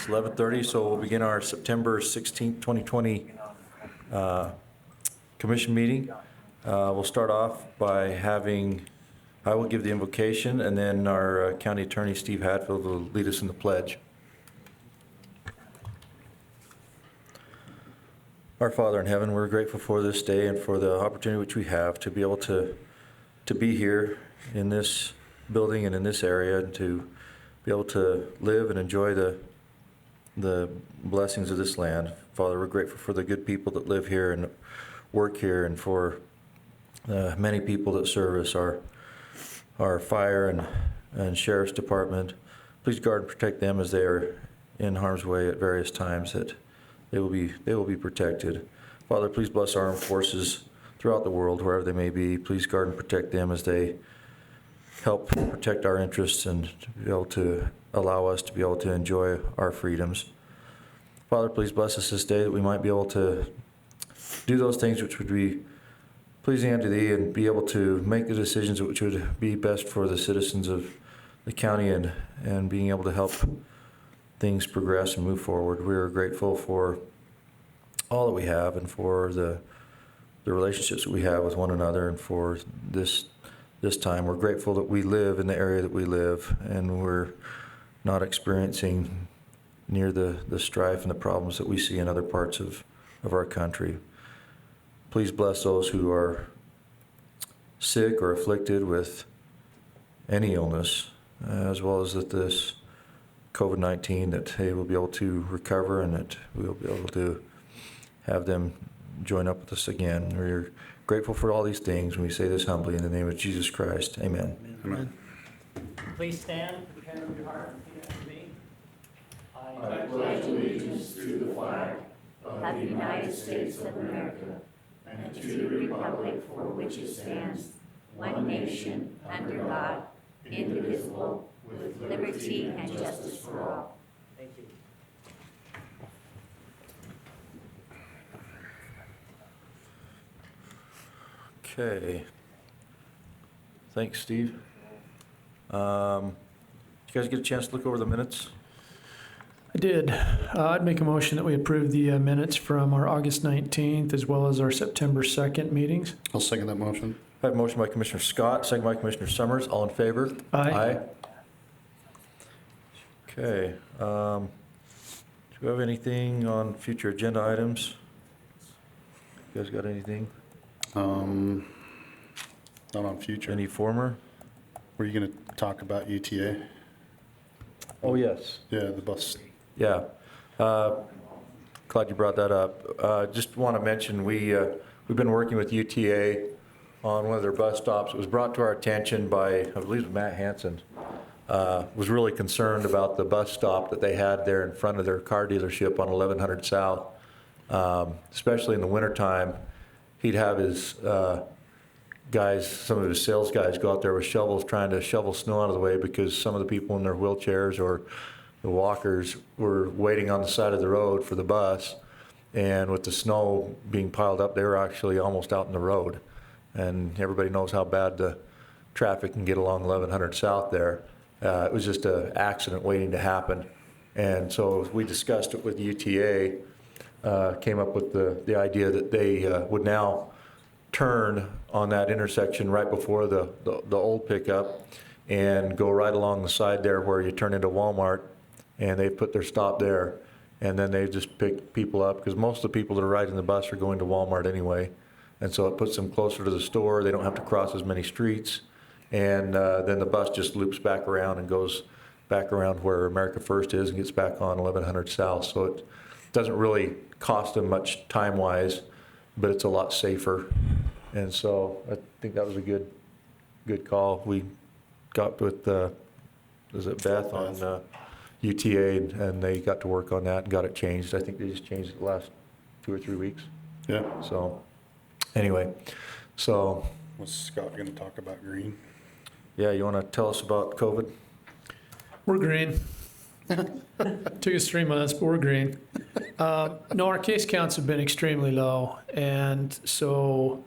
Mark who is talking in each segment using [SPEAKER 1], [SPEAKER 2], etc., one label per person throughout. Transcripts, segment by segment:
[SPEAKER 1] It's 11:30, so we'll begin our September 16th, 2020 commission meeting. We'll start off by I will give the invocation, and then our county attorney, Steve Hatfield, will lead us in the pledge. Our Father in heaven, we're grateful for this day and for the opportunity which we have to be able to be here in this building and in this area, and to be able to live and enjoy the blessings of this land. Father, we're grateful for the good people that live here and work here, and for many people that service our fire and sheriff's department. Please guard and protect them as they are in harm's way at various times, that they will be protected. Father, please bless our armed forces throughout the world, wherever they may be. Please guard and protect them as they help protect our interests and to be able to allow us to be able to enjoy our freedoms. Father, please bless us this day, that we might be able to do those things which would be pleasing unto Thee, and be able to make the decisions which would be best for the citizens of the county, and being able to help things progress and move forward. We are grateful for all that we have, and for the relationships that we have with one another, and for this time. We're grateful that we live in the area that we live, and we're not experiencing near the strife and the problems that we see in other parts of our country. Please bless those who are sick or afflicted with any illness, as well as that this COVID-19, that they will be able to recover, and that we'll be able to have them join up with us again. We're grateful for all these things, and we say this humbly in the name of Jesus Christ. Amen.
[SPEAKER 2] Amen. Please stand, hand of your heart, repeat after me.
[SPEAKER 3] I pledge allegiance to the flag of the United States of America, and to the republic for which it stands, one nation, under God, indivisible, with liberty and justice for all.
[SPEAKER 2] Thank you.
[SPEAKER 1] Okay. Thanks, Steve. Did you guys get a chance to look over the minutes?
[SPEAKER 4] I did. I'd make a motion that we approve the minutes from our August 19th as well as our September 2nd meetings.
[SPEAKER 5] I'll second that motion.
[SPEAKER 1] I have a motion by Commissioner Scott, second by Commissioner Summers. All in favor?
[SPEAKER 4] Aye.
[SPEAKER 1] Okay. Do we have anything on future agenda items? You guys got anything?
[SPEAKER 5] Not on future.
[SPEAKER 1] Any former?
[SPEAKER 5] Were you going to talk about UTA?
[SPEAKER 1] Oh, yes.
[SPEAKER 5] Yeah, the bus.
[SPEAKER 1] Yeah. Glad you brought that up. Just want to mention, we've been working with UTA on one of their bus stops. It was brought to our attention by, I believe it was Matt Hansen, was really concerned about the bus stop that they had there in front of their car dealership on 1100 South. Especially in the wintertime, he'd have his guys, some of his sales guys, go out there with shovels trying to shovel snow out of the way, because some of the people in their wheelchairs or the walkers were waiting on the side of the road for the bus, and with the snow being piled up, they were actually almost out in the road. And everybody knows how bad the traffic can get along 1100 South there. It was just an accident waiting to happen. And so we discussed it with UTA, came up with the idea that they would now turn on that intersection right before the old pickup, and go right along the side there where you turn into Walmart, and they put their stop there, and then they just pick people up, because most of the people that are riding the bus are going to Walmart anyway, and so it puts them closer to the store. They don't have to cross as many streets, and then the bus just loops back around and goes back around where America First is and gets back on 1100 South. So it doesn't really cost them much time-wise, but it's a lot safer. And so I think that was a good call. We got with, was it Beth on UTA, and they got to work on that and got it changed. I think they just changed it the last 2 or 3 weeks.
[SPEAKER 5] Yeah.
[SPEAKER 1] So anyway, so.
[SPEAKER 5] Was Scott going to talk about green?
[SPEAKER 1] Yeah, you want to tell us about COVID?
[SPEAKER 4] We're green. Took us 3 months, but we're green. No, our case counts have been extremely low, and so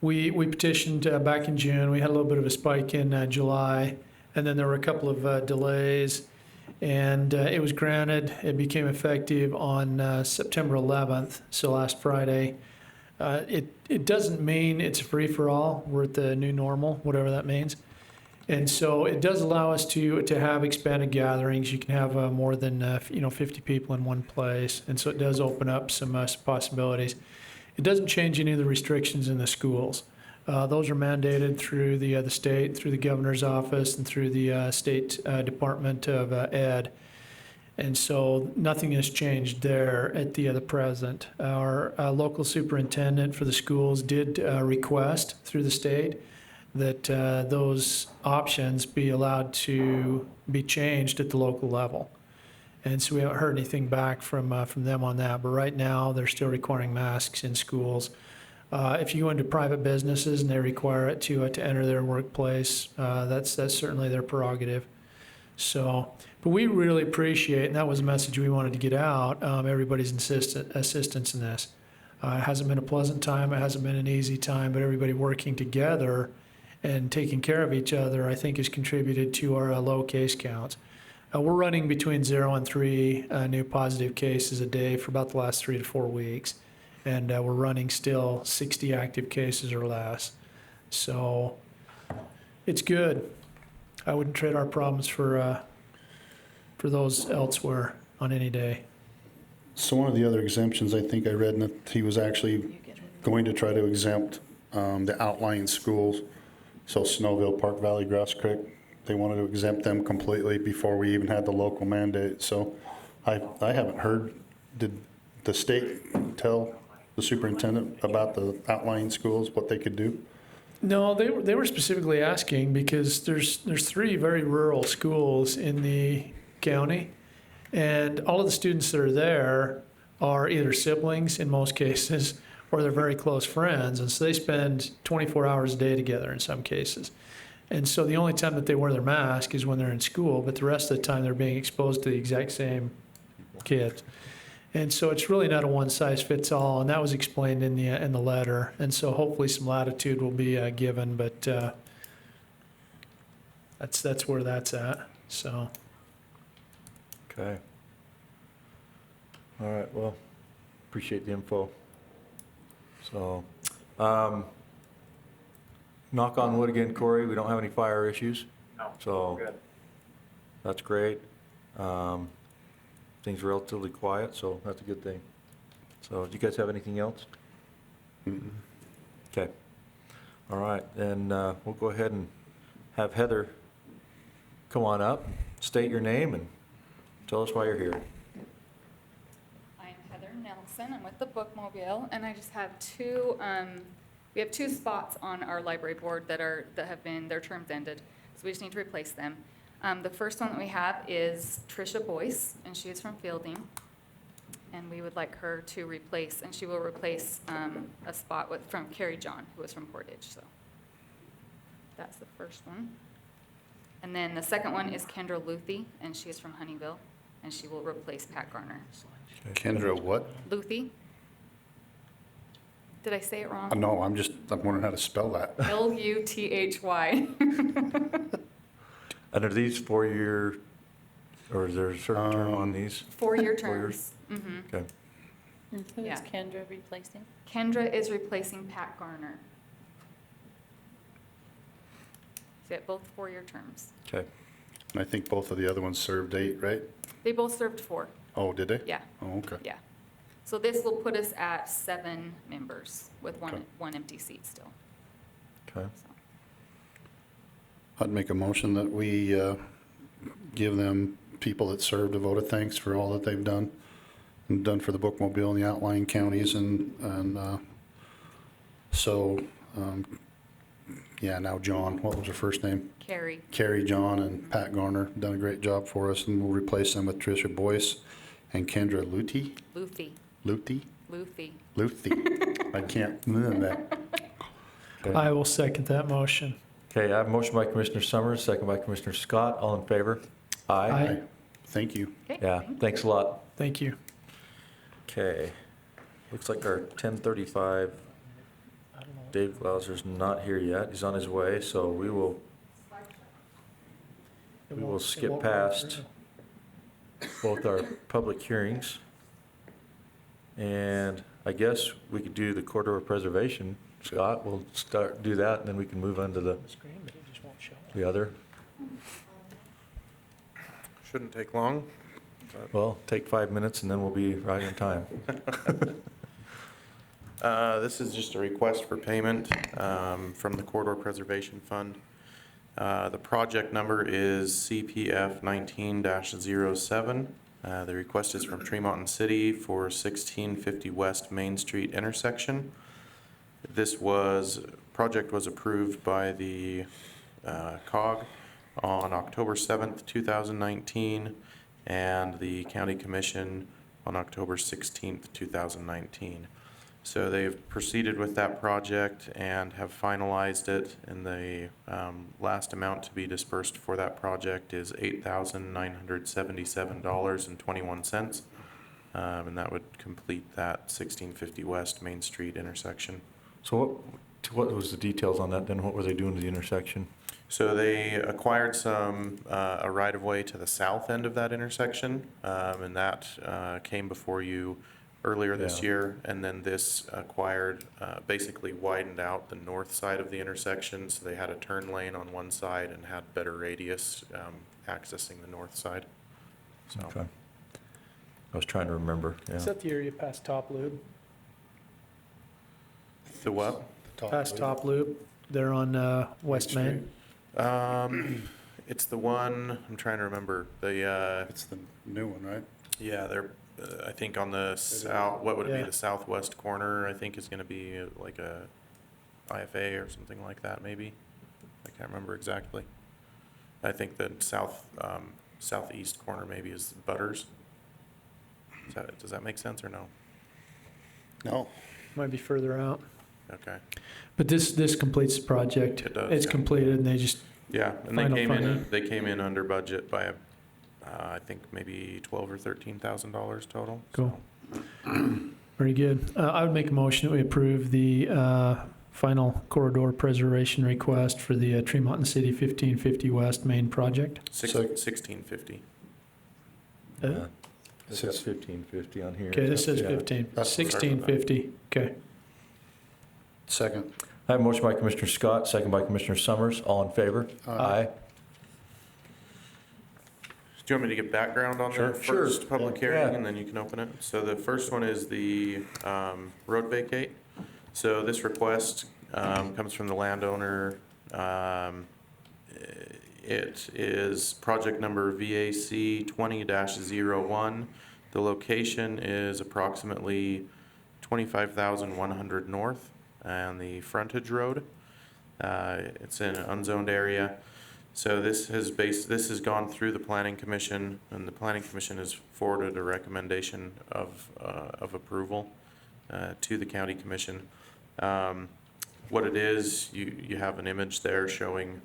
[SPEAKER 4] we petitioned back in June. We had a little bit of a spike in July, and then there were a couple of delays. And it was granted, it became effective on September 11th, so last Friday. It doesn't mean it's free for all. We're at the new normal, whatever that means. And so it does allow us to have expanded gatherings. You can have more than 50 people in one place, and so it does open up some possibilities. It doesn't change any of the restrictions in the schools. Those are mandated through the state, through the governor's office, and through the state Department of Ed. And so nothing has changed there at the present. Our local superintendent for the schools did request through the state that those options be allowed to be changed at the local level. And so we haven't heard anything back from them on that. But right now, they're still requiring masks in schools. If you go into private businesses and they require it to enter their workplace, that's certainly their prerogative. So, but we really appreciate, and that was a message we wanted to get out, everybody's assistance in this. It hasn't been a pleasant time. It hasn't been an easy time, but everybody working together and taking care of each other, I think, has contributed to our low case counts. We're running between 0 and 3 new positive cases a day for about the last 3 to 4 weeks. And we're running still 60 active cases or less. So it's good. I wouldn't trade our problems for those elsewhere on any day.
[SPEAKER 5] So one of the other exemptions, I think I read that he was actually going to try to exempt the outlying schools. So Snowville, Park Valley, Grouse Creek, they wanted to exempt them completely before we even had the local mandate. So I haven't heard, did the state tell the superintendent about the outlying schools, what they could do?
[SPEAKER 4] No, they were specifically asking because there's 3 very rural schools in the county, and all of the students that are there are either siblings in most cases, or they're very close friends, and so they spend 24 hours a day together in some cases. And so the only time that they wear their mask is when they're in school, but the rest of the time they're being exposed to the exact same kids. And so it's really not a one-size-fits-all, and that was explained in the letter. And so hopefully some latitude will be given, but that's where that's at. So
[SPEAKER 1] Okay. All right, well, appreciate the info. So, knock on wood again, Corey, we don't have any fire issues.
[SPEAKER 2] No,
[SPEAKER 1] So
[SPEAKER 2] good.
[SPEAKER 1] that's great. Things are relatively quiet, so that's a good thing. So do you guys have anything else?
[SPEAKER 5] Mm-mm.
[SPEAKER 1] Okay. All right, then we'll go ahead and have Heather come on up, state your name, and tell us why you're here.
[SPEAKER 6] I'm Heather Nelson. I'm with the Bookmobile, and I just have 2. We have 2 spots on our library board that have been, their terms ended, so we just need to replace them. The first one that we have is Tricia Boyce, and she is from Fielding, and we would like her to replace, and she will replace a spot from Carrie John, who was from Portage. So that's the first one. And then the second one is Kendra Luthi, and she is from Honeyville, and she will replace Pat Garner.
[SPEAKER 5] Kendra what?
[SPEAKER 6] Luthi. Did I say it wrong?
[SPEAKER 5] No, I'm wondering how to spell that.
[SPEAKER 6] Luthy.
[SPEAKER 1] And are these 4-year, or is there a certain term on these?
[SPEAKER 6] 4-year
[SPEAKER 1] 4 years?
[SPEAKER 6] terms. Mm-hmm.
[SPEAKER 1] Okay,
[SPEAKER 3] And who is
[SPEAKER 6] Yeah.
[SPEAKER 3] Kendra replacing?
[SPEAKER 6] Kendra is replacing Pat Garner. So they have both 4-year terms.
[SPEAKER 1] okay.
[SPEAKER 5] And I think both of the other ones served 8, right?
[SPEAKER 6] They both served 4.
[SPEAKER 5] Oh, did they?
[SPEAKER 6] Yeah,
[SPEAKER 5] Oh, okay.
[SPEAKER 6] yeah. So this will put us at 7 members with
[SPEAKER 5] Okay.
[SPEAKER 6] one empty seat still.
[SPEAKER 1] Okay.
[SPEAKER 6] So.
[SPEAKER 5] I'd make a motion that we give them people that served a vote of thanks for all that they've done and done for the Bookmobile in the outlying counties yeah, now John, what was her first name?
[SPEAKER 6] Carrie.
[SPEAKER 5] Carrie John and Pat Garner done a great job for us, and we'll replace them with Tricia Boyce and Kendra Luthi. I can't remember that.
[SPEAKER 1] Okay.
[SPEAKER 4] I will second that motion.
[SPEAKER 1] Okay, I have a motion by Commissioner Summers, second by Commissioner Scott. All in favor?
[SPEAKER 4] Aye.
[SPEAKER 5] Thank you.
[SPEAKER 6] Okay.
[SPEAKER 1] Yeah, thanks a lot.
[SPEAKER 4] Thank you.
[SPEAKER 1] Okay, looks like our 10:35, Dave Glauser's not here yet. He's on his way, so we will skip past both our public hearings. And I guess we could do the corridor preservation. Scott, we'll do that, and then we can move on to the other.
[SPEAKER 7] Shouldn't take long.
[SPEAKER 1] Well, take 5 minutes, and then we'll be right on time.
[SPEAKER 7] This is just a request for payment from the Corridor Preservation Fund. The project number is CPF 19-07. The request is from Tremont City for 1650 West Main Street intersection. This project was approved by the COG on October 7th, 2019, and the County Commission on October 16th, 2019. So they've proceeded with that project and have finalized it, and the last amount to be dispersed for that project is $8,977.21. And that would complete that 1650 West Main Street intersection.
[SPEAKER 1] So what was the details on that then? What were they doing to the intersection?
[SPEAKER 7] So they acquired a right-of-way to the south end of that intersection, and that came before you earlier this
[SPEAKER 1] Yeah.
[SPEAKER 7] year. And then this basically widened out the north side of the intersection, so they had a turn lane on one side and had better radius accessing the north side. So
[SPEAKER 1] Okay. I was trying to remember, yeah.
[SPEAKER 4] Is that the area past Top Loop?
[SPEAKER 7] the what?
[SPEAKER 4] Past Top Loop, there on West Main?
[SPEAKER 7] It's the one, I'm trying to remember,
[SPEAKER 5] It's the new one, right?
[SPEAKER 7] yeah, they're, I think on the south, what would it be,
[SPEAKER 4] Yeah.
[SPEAKER 7] the southwest corner, I think is gonna be like a IFA or something like that, maybe? I can't remember exactly. I think the southeast corner maybe is Butters. Does that make sense or no?
[SPEAKER 5] No.
[SPEAKER 4] Might be further out.
[SPEAKER 7] Okay,
[SPEAKER 4] But this completes the project.
[SPEAKER 7] It does,
[SPEAKER 4] It's
[SPEAKER 7] yeah.
[SPEAKER 4] completed, and they just,
[SPEAKER 7] yeah, and they
[SPEAKER 4] Final
[SPEAKER 7] came
[SPEAKER 4] funding.
[SPEAKER 7] in, under budget by, I think maybe $12,000 or $13,000 total.
[SPEAKER 4] Cool. Very good. I would make a motion that we approve the final corridor preservation request for the Tremont City 1550 West Main project.
[SPEAKER 7] 1650.
[SPEAKER 1] Yeah. It says 1550 on here.
[SPEAKER 4] Okay, this says
[SPEAKER 1] Yeah.
[SPEAKER 4] 15,
[SPEAKER 5] That's-
[SPEAKER 4] 1650, okay.
[SPEAKER 5] Second.
[SPEAKER 1] I have a motion by Commissioner Scott, second by Commissioner Summers. All in favor?
[SPEAKER 5] Aye.
[SPEAKER 7] Do you want me to give background on
[SPEAKER 1] Sure.
[SPEAKER 7] the
[SPEAKER 1] Sure.
[SPEAKER 7] first public
[SPEAKER 1] Yeah.
[SPEAKER 7] hearing, and then you can open it? So the first one is the road vacate. So this request comes from the landowner. It is project number VAC 20-01. The location is approximately 25,100 north and the frontage road. It's in an unzoned area. So this has gone through the planning commission, and the planning commission has forwarded a recommendation of approval to the county commission. What it is, you have an image there showing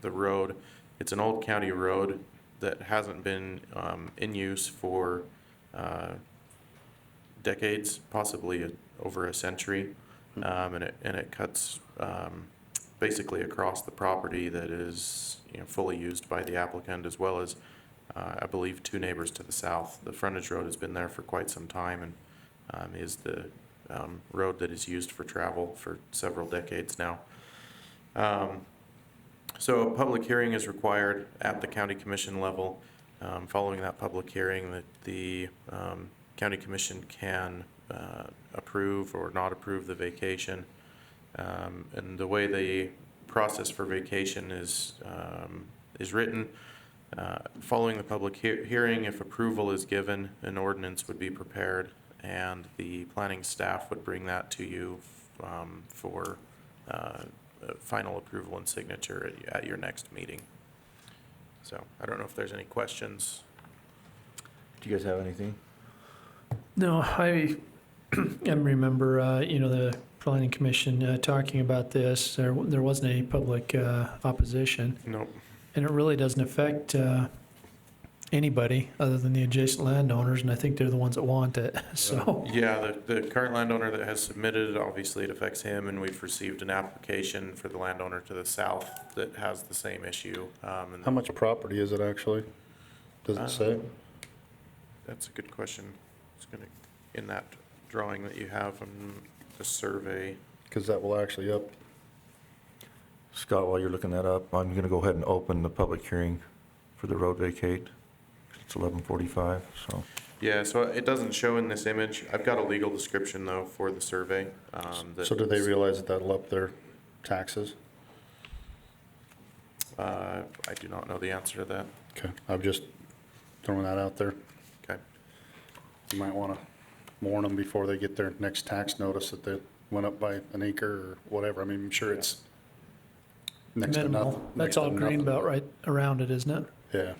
[SPEAKER 7] the road. It's an old county road that hasn't been in use for decades, possibly over a century, and it cuts basically across the property that is fully used by the applicant, as well as I believe 2 neighbors to the south. The frontage road has been there for quite some time and is the road that is used for travel for several decades now. So a public hearing is required at the county commission level. Following that public hearing, the county commission can approve or not approve the vacation. And the way the process for vacation is written, following the public hearing, if approval is given, an ordinance would be prepared, and the planning staff would bring that to you for final approval and signature at your next meeting. So I don't know if there's any questions.
[SPEAKER 1] Do you guys have anything?
[SPEAKER 4] No, I remember, the planning commission talking about this. There wasn't any public opposition,
[SPEAKER 7] Nope.
[SPEAKER 4] and it really doesn't affect anybody other than the adjacent landowners, and I think they're the ones that want it, so.
[SPEAKER 7] Yeah, the current landowner that has submitted, obviously it affects him, and we've received an application for the landowner to the south that has the same issue.
[SPEAKER 5] How much property is it actually? Does it say?
[SPEAKER 7] That's a good question. It's gonna, in that drawing that you have on the survey.
[SPEAKER 5] Because that will actually up.
[SPEAKER 1] Scott, while you're looking that up, I'm going to go ahead and open the public hearing for the road vacate. It's 11:45, so.
[SPEAKER 7] Yeah, so it doesn't show in this image. I've got a legal description though for the survey.
[SPEAKER 5] So do they realize that that'll up their taxes?
[SPEAKER 7] I do not know the answer to that.
[SPEAKER 5] Okay, I'm just throwing that out there.
[SPEAKER 7] Okay.
[SPEAKER 5] You might want to warn them before they get their next tax notice that they went up by an acre or whatever. I mean, I'm sure it's next to
[SPEAKER 4] Minimal.
[SPEAKER 5] nothing.
[SPEAKER 4] That's
[SPEAKER 5] next to
[SPEAKER 4] all green
[SPEAKER 5] nothing.
[SPEAKER 4] belt right around it, isn't it?
[SPEAKER 5] Yeah,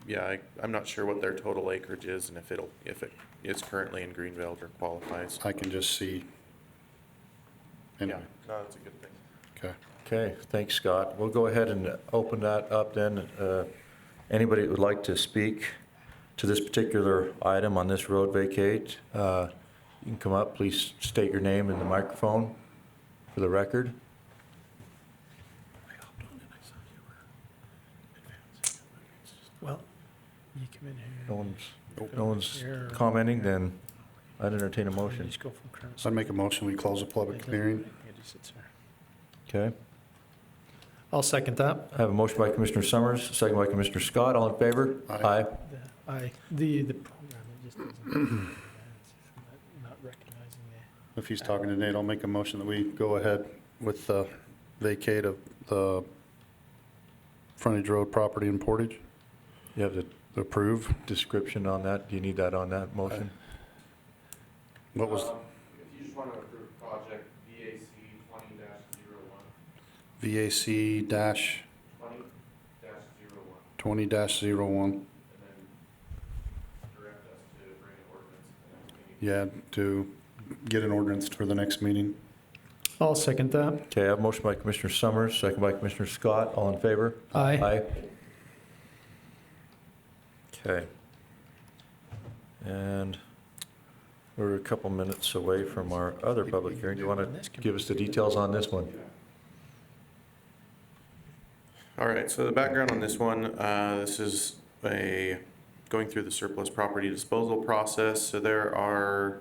[SPEAKER 7] Yeah, I'm not sure what their total acreage is and if it is currently in Greenbelt or qualifies.
[SPEAKER 5] I can just see. Anyway,
[SPEAKER 7] No, that's a good thing.
[SPEAKER 5] okay.
[SPEAKER 1] Okay, thanks, Scott. We'll go ahead and open that up then. Anybody that would like to speak to this particular item on this road vacate, you can come up. Please state your name in the microphone for the record.
[SPEAKER 4] Well, you come in here.
[SPEAKER 1] No one's commenting, then I'd entertain a motion.
[SPEAKER 4] Just go from current.
[SPEAKER 5] So I make a motion, we close the public hearing.
[SPEAKER 4] It just sits there.
[SPEAKER 1] Okay.
[SPEAKER 4] I'll second that.
[SPEAKER 1] I have a motion by Commissioner Summers, second by Commissioner Scott. All in favor?
[SPEAKER 5] Aye.
[SPEAKER 4] The program, it just doesn't, not recognizing
[SPEAKER 5] If he's talking to Nate, I'll make a motion that we go ahead with the vacate of the frontage road property in Portage.
[SPEAKER 1] You have the
[SPEAKER 5] Approve.
[SPEAKER 1] description on that? Do you need that on that motion?
[SPEAKER 5] What was
[SPEAKER 7] If you just want to approve project VAC 20-01,
[SPEAKER 5] VAC dash
[SPEAKER 7] 20-01,
[SPEAKER 5] 20-01?
[SPEAKER 7] and then direct us to bring an ordinance to the next meeting.
[SPEAKER 5] Yeah, to get an ordinance for the next meeting.
[SPEAKER 4] it. I'll second that.
[SPEAKER 1] Okay, I have a motion by Commissioner Summers, second by Commissioner Scott. All in favor?
[SPEAKER 4] Aye.
[SPEAKER 1] Aye. Okay. And we're a couple minutes away from our other public hearing. Do you want to give us the details on this one?
[SPEAKER 7] All right, so the background on this one, this is going through the surplus property disposal process. So there are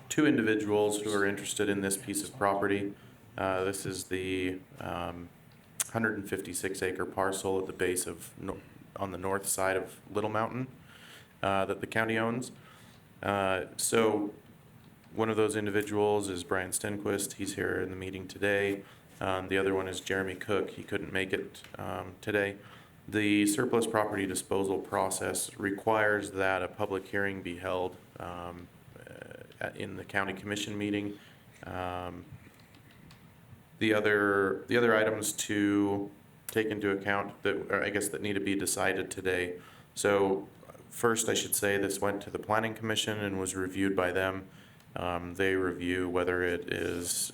[SPEAKER 7] two individuals who are interested in this piece of property. This is the 156 acre parcel at the base of, on the north side of Little Mountain that the county owns. So one of those individuals is Brian Stenquist. He's here in the meeting today. The other one is Jeremy Cook. He couldn't make it today. The surplus property disposal process requires that a public hearing be held in the county commission meeting. The other items to take into account that, or I guess that need to be decided today. So first, I should say this went to the planning commission and was reviewed by them. They review whether it is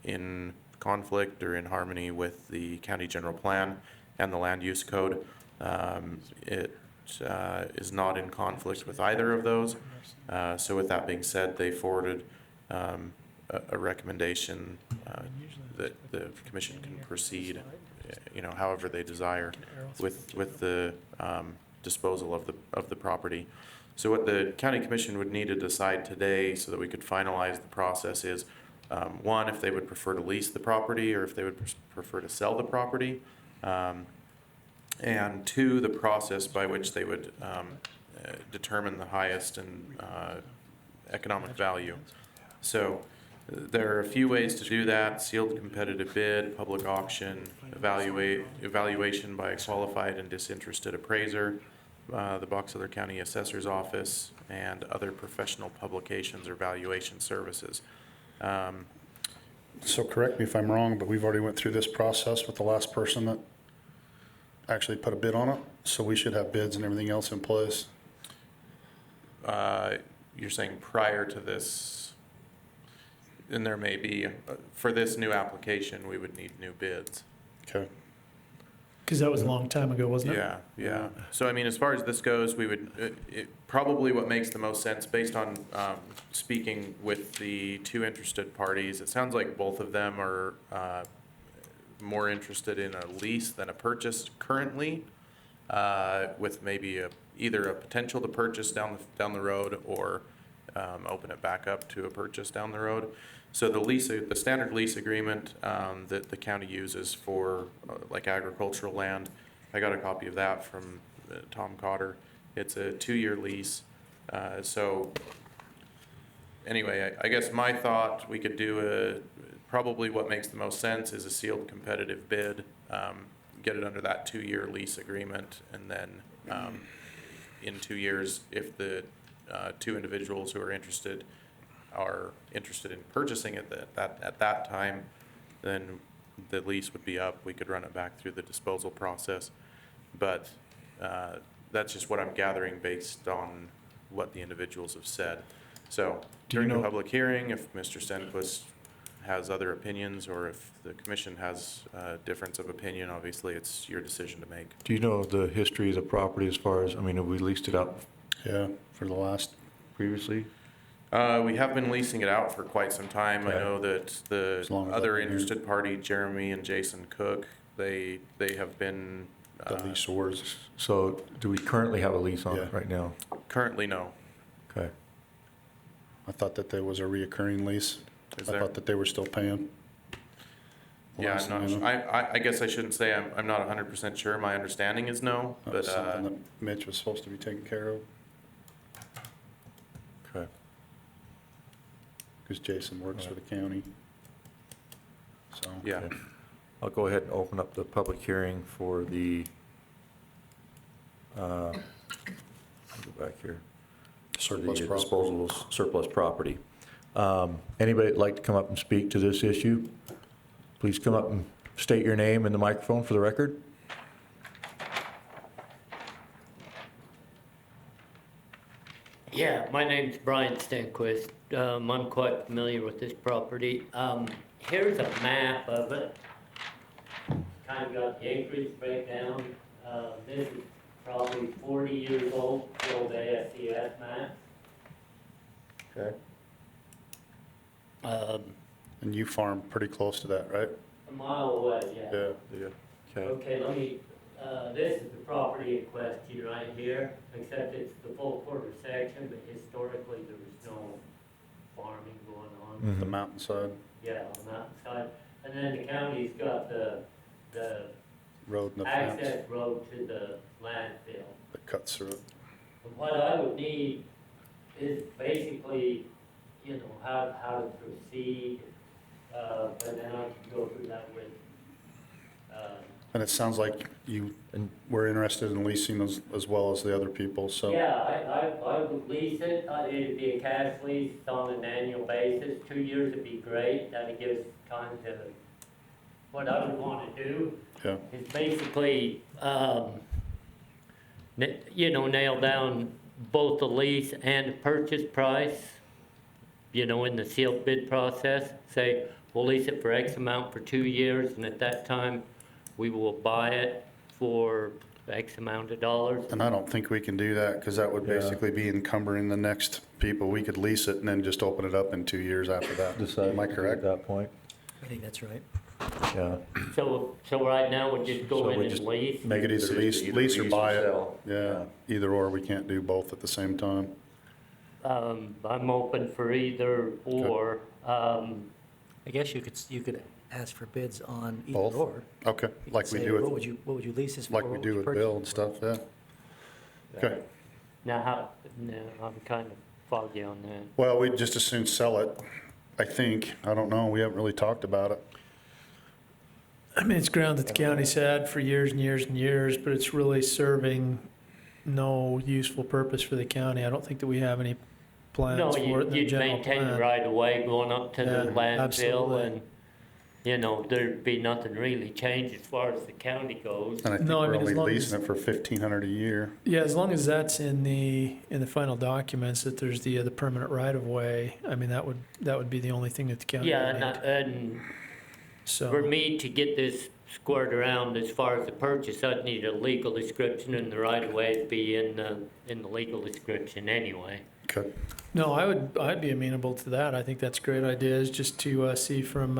[SPEAKER 7] in conflict or in harmony with the county general plan and the land use code. It is not in conflict with either of those. So with that being said, they forwarded a recommendation that the commission can proceed, however they desire with the disposal of the property. So what the county commission would need to decide today so that we could finalize the process is, one, if they would prefer to lease the property or if they would prefer to sell the property. And two, the process by which they would determine the highest and economic value. So there are a few ways to do that: sealed competitive bid, public auction, evaluation by a qualified and disinterested appraiser, the Box Elder County Assessor's Office, and other professional publications or valuation services.
[SPEAKER 5] So correct me if I'm wrong, but we've already went through this process with the last person that actually put a bid on it. So we should have bids and everything else in place.
[SPEAKER 7] You're saying prior to this, and there may be, for this new application, we would need new bids.
[SPEAKER 5] Okay.
[SPEAKER 4] Because that was a long time ago, wasn't it?
[SPEAKER 7] Yeah. So I mean, as far as this goes, we would, probably what makes the most sense based on speaking with the two interested parties, it sounds like both of them are more interested in a lease than a purchase currently. with maybe either a potential to purchase down the road or open it back up to a purchase down the road. So the standard lease agreement that the county uses for like agricultural land, I got a copy of that from Tom Cotter. It's a 2-year lease. So anyway, I guess my thought, we could do probably what makes the most sense is a sealed competitive bid, get it under that 2-year lease agreement, and then in 2 years, if the 2 individuals who are interested in purchasing it at that time, then the lease would be up. We could run it back through the disposal process. But that's just what I'm gathering based on what the individuals have said. So during the public hearing, if Mr. Stenquist has other opinions, or if the commission has a difference of opinion, obviously it's your decision to make.
[SPEAKER 1] Do you know the history of the property as far as, I mean, have we leased it out
[SPEAKER 5] Yeah, for the last,
[SPEAKER 1] previously?
[SPEAKER 7] We have been leasing it out for quite some time. I
[SPEAKER 1] Okay.
[SPEAKER 7] know that the
[SPEAKER 5] As long as
[SPEAKER 7] other
[SPEAKER 5] I've been here.
[SPEAKER 7] interested party, Jeremy and Jason Cook, they have been,
[SPEAKER 5] the leaseors.
[SPEAKER 1] So do we currently have a lease on it
[SPEAKER 5] Yeah.
[SPEAKER 1] right now?
[SPEAKER 7] currently no.
[SPEAKER 1] Okay.
[SPEAKER 5] I thought that there was a reoccurring lease.
[SPEAKER 7] Is
[SPEAKER 5] I
[SPEAKER 7] there?
[SPEAKER 5] thought that they were still paying.
[SPEAKER 7] Yeah,
[SPEAKER 5] Last
[SPEAKER 7] I'm not,
[SPEAKER 5] time.
[SPEAKER 7] I guess I shouldn't say I'm not 100% sure. My understanding is no,
[SPEAKER 5] That
[SPEAKER 7] but,
[SPEAKER 5] was something that Mitch was supposed to be taking care of,
[SPEAKER 1] Okay.
[SPEAKER 5] because Jason works for the county. So.
[SPEAKER 7] yeah.
[SPEAKER 1] Okay. I'll go ahead and open up the public hearing for the, let me go back here. For the
[SPEAKER 5] Surplus property.
[SPEAKER 1] disposal of surplus property. Anybody that'd like to come up and speak to this issue, please come up and state your name in the microphone for the record.
[SPEAKER 2] Yeah, my name's Brian Stenquist. I'm quite familiar with this property. Here's a map of it. Kind of got the acreage breakdown. This is probably 40 years old, the old ASCS map.
[SPEAKER 1] Okay.
[SPEAKER 5] And you farm pretty close to that, right?
[SPEAKER 2] A mile away, yeah.
[SPEAKER 1] Yeah. Okay.
[SPEAKER 2] Okay, let me, this is the property in question right here, except it's the full quarter section, but historically there was no farming going on.
[SPEAKER 5] The
[SPEAKER 1] Mhm.
[SPEAKER 5] mountainside
[SPEAKER 2] Yeah, on that side. And then the county's got the
[SPEAKER 5] road and the fence
[SPEAKER 2] access road to the landfill.
[SPEAKER 5] that cuts through it.
[SPEAKER 2] And what I would need is basically, you know, how to proceed, but then I can go through that with,
[SPEAKER 5] And it sounds like you
[SPEAKER 1] And
[SPEAKER 5] were interested in leasing as well as the other people, so.
[SPEAKER 2] yeah, I would lease it, it'd be a cash lease on an annual basis, 2 years would be great, that'd give us time to, what I would wanna do
[SPEAKER 5] Yeah,
[SPEAKER 2] is basically, you know, nail down both the lease and the purchase price, you know, in the sealed bid process, say, we'll lease it for X amount for 2 years, and at that time, we will buy it for X amount of dollars.
[SPEAKER 5] and I don't think we can do that, because that would
[SPEAKER 1] Yeah.
[SPEAKER 5] basically be encumbering the next people. We could lease it and then just open it up in 2 years after that.
[SPEAKER 1] decide
[SPEAKER 5] Am I
[SPEAKER 1] at
[SPEAKER 5] correct?
[SPEAKER 1] that point?
[SPEAKER 8] I think that's right.
[SPEAKER 1] Yeah.
[SPEAKER 2] So right now, we'll just
[SPEAKER 1] So
[SPEAKER 2] go in
[SPEAKER 1] we
[SPEAKER 2] and
[SPEAKER 1] just
[SPEAKER 2] lease.
[SPEAKER 5] Make it either lease or
[SPEAKER 1] lease
[SPEAKER 5] buy it.
[SPEAKER 1] sell.
[SPEAKER 5] Yeah, either or, we can't do both at the same time.
[SPEAKER 2] I'm open for either or.
[SPEAKER 8] I guess you could ask for bids on either
[SPEAKER 5] Both?
[SPEAKER 8] or.
[SPEAKER 5] Okay,
[SPEAKER 8] You
[SPEAKER 5] like
[SPEAKER 8] could
[SPEAKER 5] we
[SPEAKER 8] say,
[SPEAKER 5] do
[SPEAKER 8] What would
[SPEAKER 5] with,
[SPEAKER 8] you lease this for?
[SPEAKER 5] like
[SPEAKER 8] What
[SPEAKER 5] we
[SPEAKER 8] would
[SPEAKER 5] do
[SPEAKER 8] you
[SPEAKER 5] with
[SPEAKER 8] purchase
[SPEAKER 5] Bill
[SPEAKER 8] it
[SPEAKER 5] and
[SPEAKER 8] for?
[SPEAKER 5] stuff, yeah. Okay,
[SPEAKER 2] Now, I'm kind of foggy on that.
[SPEAKER 5] well, we'd just as soon sell it, I think. I don't know, we haven't really talked about it.
[SPEAKER 4] I mean, it's ground that the county's had for years and years and years, but it's really serving no useful purpose for the county. I don't think that we have any
[SPEAKER 2] No,
[SPEAKER 4] plans for it in the
[SPEAKER 2] you'd
[SPEAKER 4] general
[SPEAKER 2] maintain the
[SPEAKER 4] plan.
[SPEAKER 2] right of way going up to the
[SPEAKER 4] Yeah,
[SPEAKER 2] landfill,
[SPEAKER 4] absolutely.
[SPEAKER 2] and, you know, there'd be nothing really changed as far as the county goes.
[SPEAKER 5] And I think
[SPEAKER 4] No, I
[SPEAKER 5] we're
[SPEAKER 4] mean, as
[SPEAKER 5] only
[SPEAKER 4] long
[SPEAKER 5] leasing it for 1,500 a year.
[SPEAKER 4] Yeah, as long as that's in the final documents, that there's the permanent right of way, I mean, that would be the only thing that the county
[SPEAKER 2] Yeah,
[SPEAKER 4] would need.
[SPEAKER 2] and for
[SPEAKER 4] So,
[SPEAKER 2] me to get this squared around as far as the purchase, I'd need a legal description, and the right of way would be in the legal description anyway.
[SPEAKER 5] Okay,
[SPEAKER 4] no, I'd be amenable to that. I think that's a great idea, is just to see from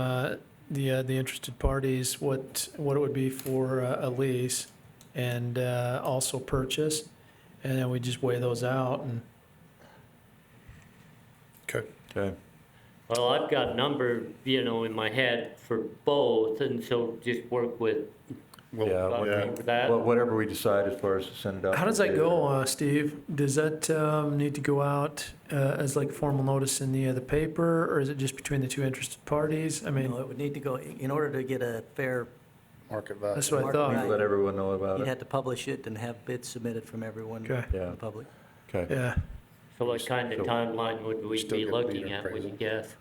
[SPEAKER 4] the interested parties what it would be for a lease. and also purchase. And then we just weigh those out and
[SPEAKER 5] Okay.
[SPEAKER 1] Okay.
[SPEAKER 2] Well, I've got a number, in my head for both, and so just work with
[SPEAKER 5] Well,
[SPEAKER 1] Yeah,
[SPEAKER 2] Dr.
[SPEAKER 5] yeah.
[SPEAKER 2] for that.
[SPEAKER 1] Well, whatever we decide as far as to send it out.
[SPEAKER 4] how does that go, Steve? Does that need to go out as like formal notice in the paper, or is it just between the two interested parties? I mean,
[SPEAKER 8] No, it would need to go, in order to get a fair,
[SPEAKER 5] Market value.
[SPEAKER 4] that's what I
[SPEAKER 8] Market
[SPEAKER 4] thought.
[SPEAKER 8] value.
[SPEAKER 1] Let everyone know about
[SPEAKER 8] you'd
[SPEAKER 1] it.
[SPEAKER 8] have to publish it and have bids submitted from everyone
[SPEAKER 4] Okay.
[SPEAKER 8] in
[SPEAKER 1] Yeah.
[SPEAKER 8] the public.
[SPEAKER 1] Okay.
[SPEAKER 4] Yeah,
[SPEAKER 2] So what kind of
[SPEAKER 1] So-
[SPEAKER 2] timeline would we
[SPEAKER 5] Still
[SPEAKER 2] be
[SPEAKER 5] get lead
[SPEAKER 2] looking at, would you
[SPEAKER 5] appraisal.
[SPEAKER 2] guess?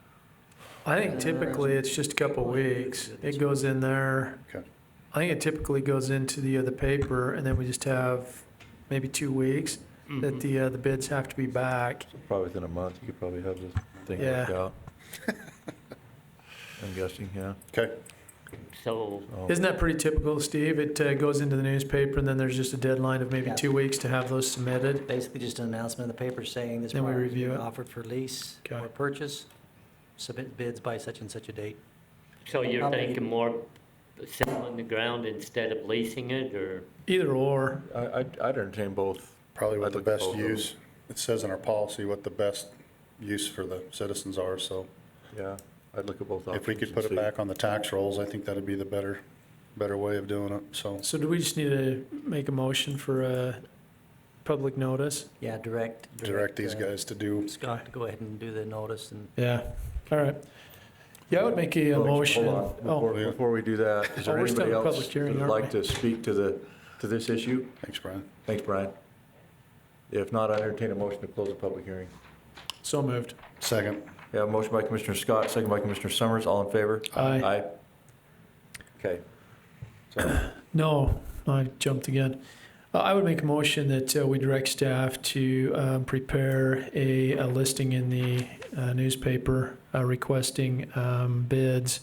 [SPEAKER 4] I think typically it's just a couple weeks. It goes in there.
[SPEAKER 5] Okay.
[SPEAKER 4] I think it typically goes into the paper, and then we just have maybe 2 weeks that
[SPEAKER 2] Mhm.
[SPEAKER 4] the bids have to be back.
[SPEAKER 1] So probably within a month, you could probably have the thing
[SPEAKER 4] Yeah.
[SPEAKER 1] worked out. I'm guessing, yeah.
[SPEAKER 5] Okay.
[SPEAKER 2] So,
[SPEAKER 1] Oh,
[SPEAKER 4] Isn't that pretty typical, Steve? It goes into the newspaper, and then there's just a deadline of maybe
[SPEAKER 8] Yeah.
[SPEAKER 4] 2 weeks to have those submitted.
[SPEAKER 8] Basically just an announcement in the paper saying this
[SPEAKER 4] Then we
[SPEAKER 8] property is
[SPEAKER 4] review
[SPEAKER 8] being
[SPEAKER 4] it.
[SPEAKER 8] offered for lease
[SPEAKER 4] Okay.
[SPEAKER 8] or purchase. Submit bids by such and such a date.
[SPEAKER 2] so you're
[SPEAKER 8] How many-
[SPEAKER 2] thinking more selling the ground instead of leasing it, or?
[SPEAKER 4] Either or.
[SPEAKER 1] I'd entertain both.
[SPEAKER 5] Probably what
[SPEAKER 1] I'd
[SPEAKER 5] the
[SPEAKER 1] look at
[SPEAKER 5] best
[SPEAKER 1] both of them.
[SPEAKER 5] use, it says in our policy what the best use for the citizens are, so
[SPEAKER 1] Yeah, I'd look at both options.
[SPEAKER 5] if we could
[SPEAKER 1] and
[SPEAKER 5] put it
[SPEAKER 1] see.
[SPEAKER 5] back on the tax rolls, I think that'd be the better way of doing it, so.
[SPEAKER 4] So do we just need to make a motion for a public notice?
[SPEAKER 8] Yeah, direct.
[SPEAKER 5] Direct these guys to do,
[SPEAKER 8] Scott to go ahead and do the notice and
[SPEAKER 4] Yeah, all right. Yeah, I would make a
[SPEAKER 1] Hold on,
[SPEAKER 4] motion.
[SPEAKER 1] hold on.
[SPEAKER 4] Oh,
[SPEAKER 1] Before we do that, is there
[SPEAKER 4] we're still
[SPEAKER 1] anybody
[SPEAKER 4] in
[SPEAKER 1] else
[SPEAKER 4] public
[SPEAKER 1] that
[SPEAKER 4] hearing,
[SPEAKER 1] would
[SPEAKER 4] aren't
[SPEAKER 1] like to speak to this issue?
[SPEAKER 5] thanks, Brian.
[SPEAKER 1] Thanks, Brian. If not, I entertain a motion to close the public hearing.
[SPEAKER 4] so moved.
[SPEAKER 5] Second.
[SPEAKER 1] We have a motion by Commissioner Scott, second by Commissioner Summers, all in favor?
[SPEAKER 4] Aye.
[SPEAKER 1] Aye. Okay. So,
[SPEAKER 4] No, I jumped again. I would make a motion that we direct staff to prepare a listing in the newspaper requesting bids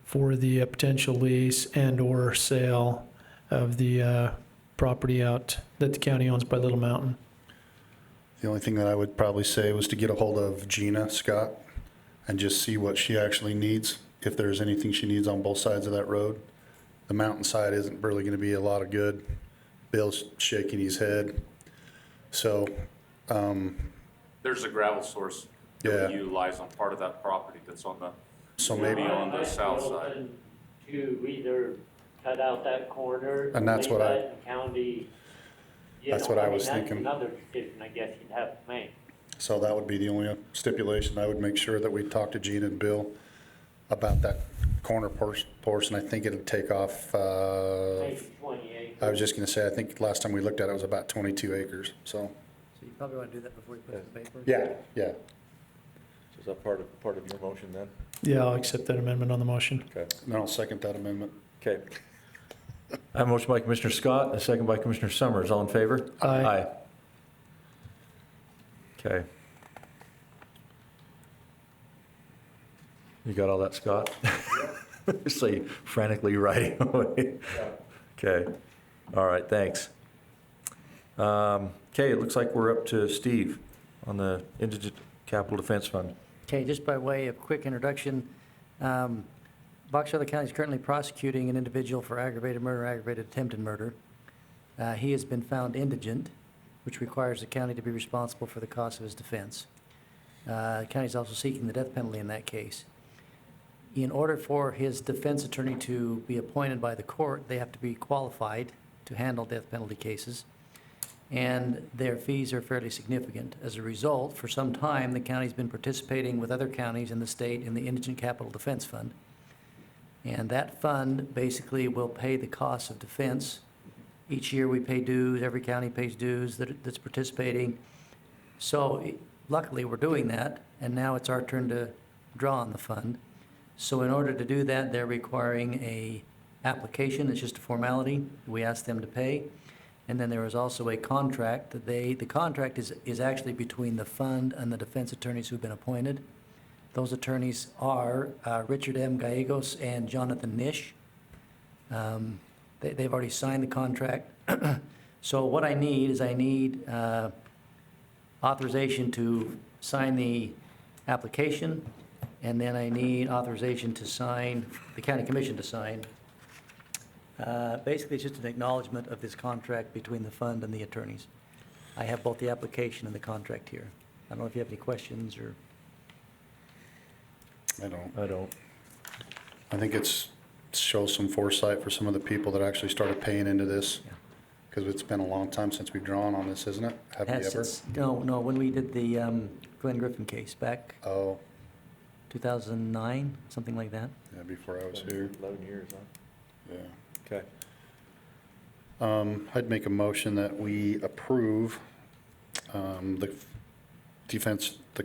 [SPEAKER 4] for the potential lease and/or sale of the property out that the county owns by Little Mountain.
[SPEAKER 5] The only thing that I would probably say was to get a hold of Gina Scott and just see what she actually needs, if there's anything she needs on both sides of that road. The mountainside isn't really gonna be a lot of good. Bill's shaking his head. So,
[SPEAKER 9] There's a gravel source
[SPEAKER 5] Yeah.
[SPEAKER 9] that we utilize on part of that property that's on the,
[SPEAKER 5] so
[SPEAKER 9] maybe
[SPEAKER 5] maybe,
[SPEAKER 9] on the south side.
[SPEAKER 2] To either cut out that corner.
[SPEAKER 5] And that's what I-
[SPEAKER 2] leave that in County.
[SPEAKER 5] That's what I was thinking.
[SPEAKER 2] That's another decision I guess you'd have to make.
[SPEAKER 5] so that would be the only stipulation. I would make sure that we talk to Gina and Bill about that corner portion. I think it'd take off,
[SPEAKER 2] Maybe 28.
[SPEAKER 5] I was just gonna say, I think last time we looked at it, it was about 22 acres, so.
[SPEAKER 8] so you probably want to do that before you put it in the paper?
[SPEAKER 5] Yeah.
[SPEAKER 1] so is that part of your motion then?
[SPEAKER 4] Yeah, I'll accept that amendment on the motion.
[SPEAKER 1] Okay.
[SPEAKER 5] And I'll second that amendment.
[SPEAKER 1] Okay. I have a motion by Commissioner Scott, a second by Commissioner Summers, all in favor?
[SPEAKER 4] Aye.
[SPEAKER 1] Okay. You got all that, Scott? Just like frantically writing away. Okay, all right, thanks. Okay, it looks like we're up to Steve on the Indigent Capital Defense Fund.
[SPEAKER 8] Okay, just by way of quick introduction, Box Elder County is currently prosecuting an individual for aggravated murder, aggravated attempted murder. He has been found indigent, which requires the county to be responsible for the cost of his defense. The county is also seeking the death penalty in that case. In order for his defense attorney to be appointed by the court, they have to be qualified to handle death penalty cases, and their fees are fairly significant. As a result, for some time, the county's been participating with other counties in the state in the Indigent Capital Defense Fund. And that fund basically will pay the costs of defense. Each year we pay dues, every county pays dues that's participating. So luckily, we're doing that, and now it's our turn to draw on the fund. So in order to do that, they're requiring a application, it's just a formality, we ask them to pay. And then there is also a contract that the contract is actually between the fund and the defense attorneys who've been appointed. Those attorneys are Richard M. Gallegos and Jonathan Nish. They've already signed the contract. So what I need is authorization to sign the application, and then I need authorization to sign, the county commission to sign Basically, it's just an acknowledgement of this contract between the fund and the attorneys. I have both the application and the contract here. I don't know if you have any questions or,
[SPEAKER 5] I don't.
[SPEAKER 1] I don't.
[SPEAKER 5] I think shows some foresight for some of the people that actually started paying into this.
[SPEAKER 8] Yeah.
[SPEAKER 5] Because it's been a long time since we've drawn on this, isn't it? Have we ever?
[SPEAKER 8] No, when we did the Glenn Griffin case back
[SPEAKER 5] Oh,
[SPEAKER 8] 2009, something like that.
[SPEAKER 5] yeah, before I was here.
[SPEAKER 1] 11 years, huh?
[SPEAKER 5] Yeah.
[SPEAKER 1] Okay.
[SPEAKER 5] I'd make a motion that we approve the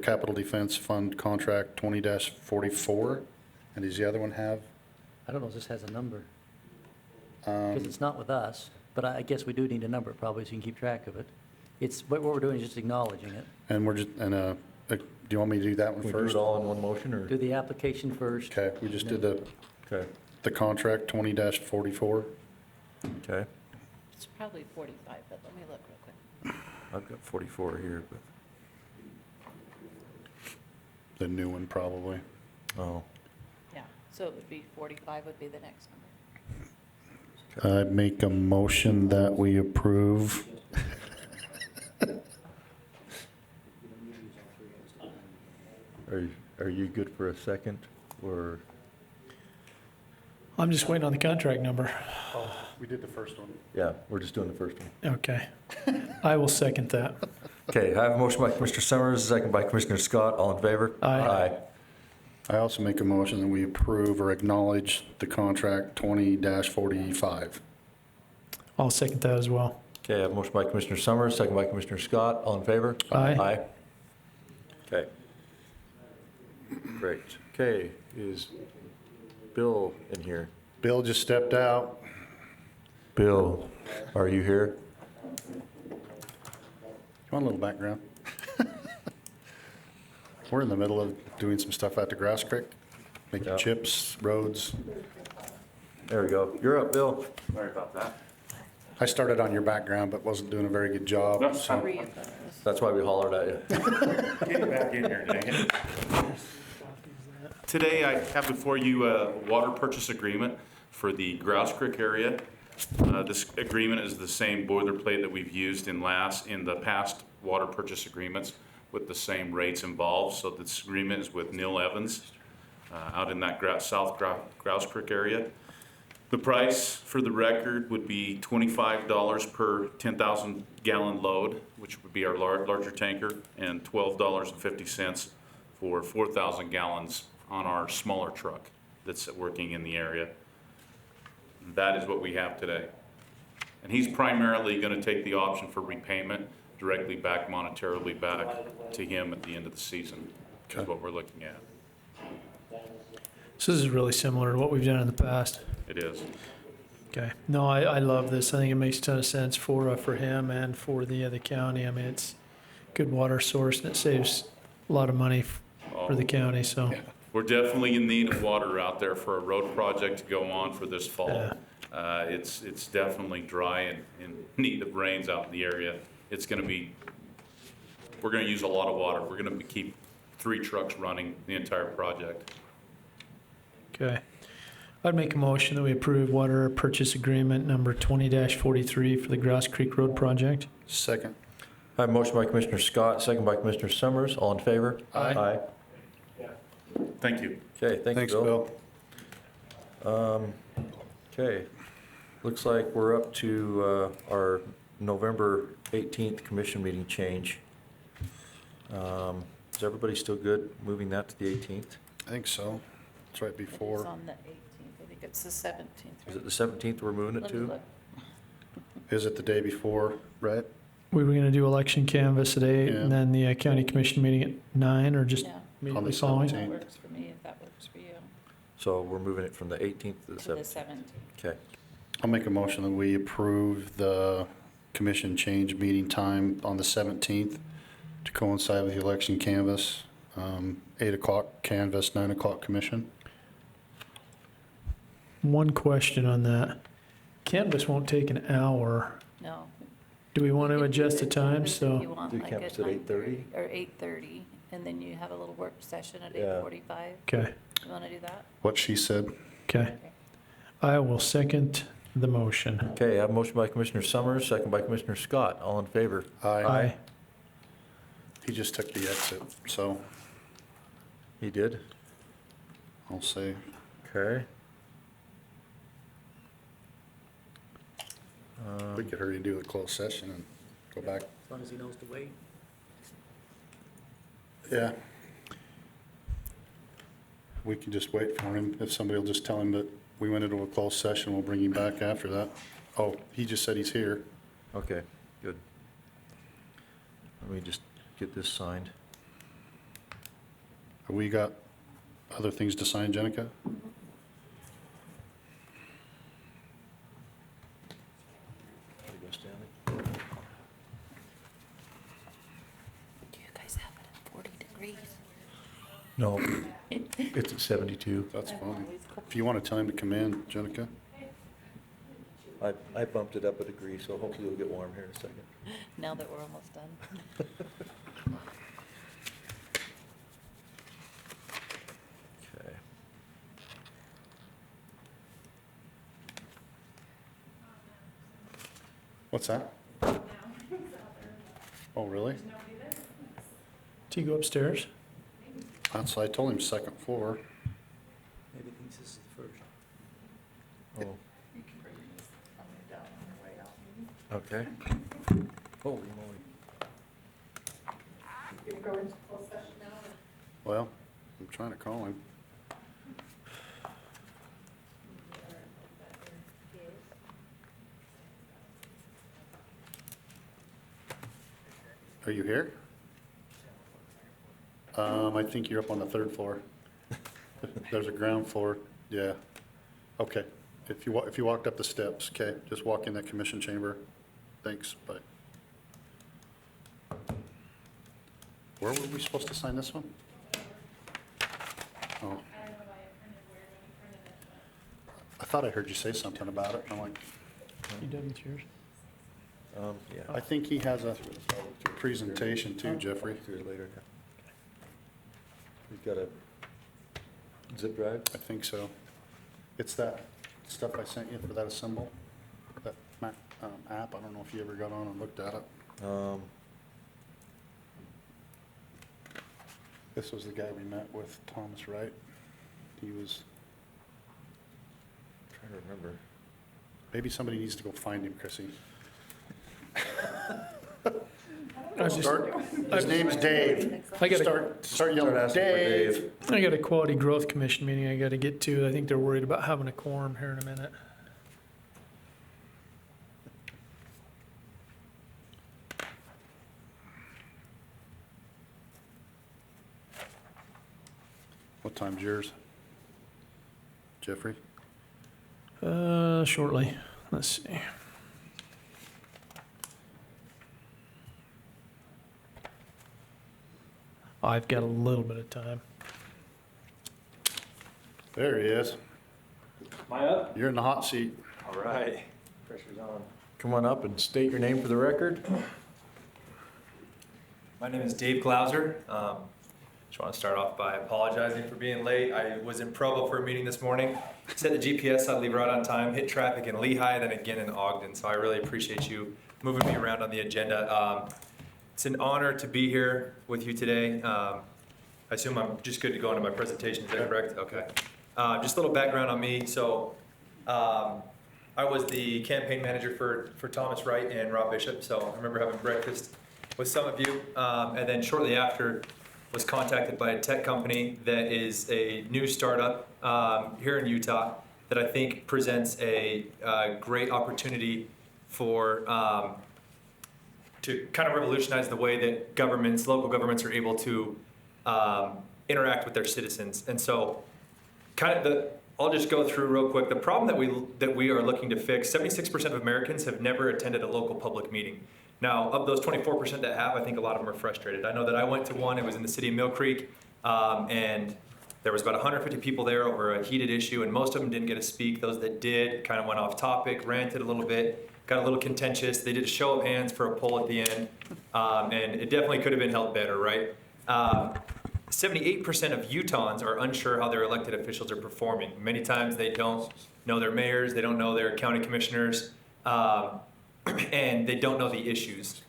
[SPEAKER 5] Capital Defense Fund Contract 20-44. And does the other one have?
[SPEAKER 8] I don't know if this has a number, because it's not with us, but I guess we do need a number probably so you can keep track of it. It's, what we're doing is just acknowledging it.
[SPEAKER 5] And do you want me to do that one
[SPEAKER 1] Can we do
[SPEAKER 5] first?
[SPEAKER 1] it all in one motion, or?
[SPEAKER 8] Do the application first.
[SPEAKER 5] Okay, we just did the contract 20-44.
[SPEAKER 1] Okay.
[SPEAKER 3] It's probably 45, but let me look real quick.
[SPEAKER 1] I've got 44 here, but,
[SPEAKER 5] The new one probably.
[SPEAKER 1] oh.
[SPEAKER 3] Yeah, so it would be 45 would be the next number.
[SPEAKER 5] I'd make a motion that we approve.
[SPEAKER 1] Are you good for a second, or?
[SPEAKER 4] I'm just waiting on the contract number.
[SPEAKER 5] We did the first one.
[SPEAKER 1] Yeah, we're just doing the first one.
[SPEAKER 4] Okay. I will second that.
[SPEAKER 1] Okay, I have a motion by Commissioner Summers, a second by Commissioner Scott. All in favor?
[SPEAKER 4] Aye.
[SPEAKER 5] I also make a motion that we approve or acknowledge the contract 20-45.
[SPEAKER 4] I'll second that as well.
[SPEAKER 1] Okay, I have a motion by Commissioner Summers, second by Commissioner Scott. All in favor?
[SPEAKER 4] Aye.
[SPEAKER 1] Aye. Okay. Great. Okay, is Bill in here?
[SPEAKER 5] Bill just stepped out.
[SPEAKER 1] Bill, are you here?
[SPEAKER 5] You want a little background? We're in the middle of doing some stuff out to Grass Creek, making
[SPEAKER 1] Yeah.
[SPEAKER 5] chips, roads.
[SPEAKER 1] There we go. You're up, Bill.
[SPEAKER 9] Sorry about that.
[SPEAKER 5] I started on your background, but wasn't doing a very good job.
[SPEAKER 9] No,
[SPEAKER 5] so-
[SPEAKER 3] Three of those.
[SPEAKER 1] That's why we hollered at you.
[SPEAKER 9] Get back in here, dang it. Today, I have before you a water purchase agreement for the Grouse Creek area. This agreement is the same boilerplate that we've used in the past water purchase agreements with the same rates involved. So this agreement is with Neil Evans out in that South Grouse Creek area. The price for the record would be $25 per 10,000 gallon load, which would be our larger tanker, and $12.50 for 4,000 gallons on our smaller truck that's working in the area. That is what we have today. And he's primarily going to take the option for repayment directly back monetarily back to him at the end of the season, is what we're looking at.
[SPEAKER 4] So this is really similar to what we've done in the past.
[SPEAKER 9] It is.
[SPEAKER 4] Okay. No, I love this. I think it makes a ton of sense for him and for the county. I mean, it's a good water source and it saves a lot of money for the county, so.
[SPEAKER 9] We're definitely in need of water out there for a road project to go on for this fall.
[SPEAKER 4] Yeah.
[SPEAKER 9] It's definitely dry and in need of rains out in the area. We're gonna use a lot of water. We're gonna keep 3 trucks running the entire project.
[SPEAKER 4] Okay. I'd make a motion that we approve water purchase agreement number 20-43 for the Grouse Creek Road project.
[SPEAKER 5] Second.
[SPEAKER 1] I have a motion by Commissioner Scott, second by Commissioner Summers. All in favor?
[SPEAKER 4] Aye.
[SPEAKER 1] Aye.
[SPEAKER 9] Thank you.
[SPEAKER 1] Okay, thank
[SPEAKER 5] Thanks,
[SPEAKER 1] you, Bill.
[SPEAKER 5] Bill.
[SPEAKER 1] Okay, looks like we're up to our November 18th commission meeting change. Is everybody still good moving that to the 18th?
[SPEAKER 5] I think so. It's right
[SPEAKER 3] It is
[SPEAKER 5] before.
[SPEAKER 3] on the 18th, I think it's the 17th.
[SPEAKER 1] Is it the 17th we're moving it
[SPEAKER 3] Let me
[SPEAKER 1] to?
[SPEAKER 3] look.
[SPEAKER 5] Is it the day before, right?
[SPEAKER 4] We were gonna do election canvas at 8 and
[SPEAKER 5] Yeah.
[SPEAKER 4] then the county commission meeting at 9 or just
[SPEAKER 3] Yeah,
[SPEAKER 4] immediately
[SPEAKER 5] the
[SPEAKER 4] following?
[SPEAKER 5] 17th.
[SPEAKER 3] that works for me if that works for you,
[SPEAKER 1] So we're moving it from the 18th to the
[SPEAKER 3] to the
[SPEAKER 1] 17th.
[SPEAKER 3] 17th.
[SPEAKER 1] Okay,
[SPEAKER 5] I'll make a motion that we approve the commission change meeting time on the 17th to coincide with the election canvas. 8 o'clock canvas, 9 o'clock commission.
[SPEAKER 4] One question on that. Canvas won't take an hour.
[SPEAKER 3] No.
[SPEAKER 4] Do we want
[SPEAKER 3] You
[SPEAKER 4] to
[SPEAKER 3] could do
[SPEAKER 4] adjust the time,
[SPEAKER 3] canvas if
[SPEAKER 4] so?
[SPEAKER 3] you want,
[SPEAKER 1] Do
[SPEAKER 3] like
[SPEAKER 1] canvas
[SPEAKER 3] at
[SPEAKER 1] at 8:30?
[SPEAKER 3] 9:30 Or 8:30, and then you have a little work session at
[SPEAKER 1] Yeah.
[SPEAKER 3] 8:45.
[SPEAKER 4] Okay,
[SPEAKER 3] You want to do that?
[SPEAKER 5] What she said.
[SPEAKER 4] okay. I will second the motion.
[SPEAKER 1] Okay, I have a motion by Commissioner Summers, second by Commissioner Scott. All in favor?
[SPEAKER 4] Aye.
[SPEAKER 5] He just took the exit, so
[SPEAKER 1] He did?
[SPEAKER 5] I'll say,
[SPEAKER 1] Okay.
[SPEAKER 5] we could hurry and do a closed session and go back.
[SPEAKER 8] As long as he knows to wait.
[SPEAKER 5] Yeah. We can just wait for him. If somebody will just tell him that we went into a closed session, we'll bring him back after that. Oh, he just said he's here.
[SPEAKER 1] Okay, good. Let me just get this signed.
[SPEAKER 5] Have we got other things to sign, Jenica?
[SPEAKER 3] Do you guys have it at 40 degrees?
[SPEAKER 1] No, it's at 72.
[SPEAKER 5] That's fine. If you want to tell him to come in, Jenica.
[SPEAKER 1] I bumped it up a degree, so hopefully it'll get warm here in a second.
[SPEAKER 3] Now that we're almost done.
[SPEAKER 1] Okay.
[SPEAKER 5] What's that? Oh, really?
[SPEAKER 4] Do you go upstairs?
[SPEAKER 5] That's, I told him second floor.
[SPEAKER 8] Maybe he thinks this is the first.
[SPEAKER 1] Oh. Okay. Holy moly.
[SPEAKER 5] Well, I'm trying to call him. Are you here? I think you're up on the third floor. There's a ground floor, yeah. Okay, if you walked up the steps, okay, just walk in that commission chamber. Thanks, bye. Where were we supposed to sign this one? Oh. I thought I heard you say something about it. I'm like,
[SPEAKER 4] You done with yours?
[SPEAKER 1] Yeah.
[SPEAKER 5] I think he has a presentation too, Jeffrey.
[SPEAKER 1] Through it later. We've got a zip drive?
[SPEAKER 5] I think so. It's that stuff I sent you for that assemble, that app. I don't know if you ever got on and looked at it. This was the guy we met with, Thomas Wright. He was,
[SPEAKER 1] Trying to remember.
[SPEAKER 5] maybe somebody needs to go find him, Chrissy. His name's Dave.
[SPEAKER 4] I got a,
[SPEAKER 5] Start yelling,
[SPEAKER 1] asking for
[SPEAKER 5] Dave.
[SPEAKER 4] I got a quality growth commission meeting I gotta get to. I think they're worried about having a quorum here in a minute.
[SPEAKER 5] What time's yours? Jeffrey?
[SPEAKER 4] Shortly. Let's see. I've got a little bit of time.
[SPEAKER 5] There he is.
[SPEAKER 10] Am I up?
[SPEAKER 5] You're in the hot seat.
[SPEAKER 10] All right. Pressure's on.
[SPEAKER 1] Come on up and state your name for the record.
[SPEAKER 10] My name is Dave Glauser. Just want to start off by apologizing for being late. I was in Provo for a meeting this morning. Set the GPS, I'd leave right on time, hit traffic in Lehigh, then again in Ogden. So I really appreciate you moving me around on the agenda. It's an honor to be here with you today. I assume I'm just good to go into my presentation, is that correct? Okay. Just a little background on me. So I was the campaign manager for Thomas Wright and Rob Bishop. So I remember having breakfast with some of you. And then shortly after, was contacted by a tech company that is a new startup here in Utah that I think presents a great opportunity for to kind of revolutionize the way that governments, local governments, are able to interact with their citizens. And so, I'll just go through real quick. The problem that we are looking to fix: 76% of Americans have never attended a local public meeting. Now, of those 24% that have, I think a lot of them are frustrated. I know that I went to one. It was in the city of Mill Creek, and there was about 150 people there over a heated issue, and most of them didn't get to speak. Those that did kind of went off topic, ranted a little bit, got a little contentious. They did a show of hands for a poll at the end, and it definitely could have been held better, right? 78% of Utahns are unsure how their elected officials are performing. Many times they don't know their mayors, they don't know their county commissioners, and they don't know the issues.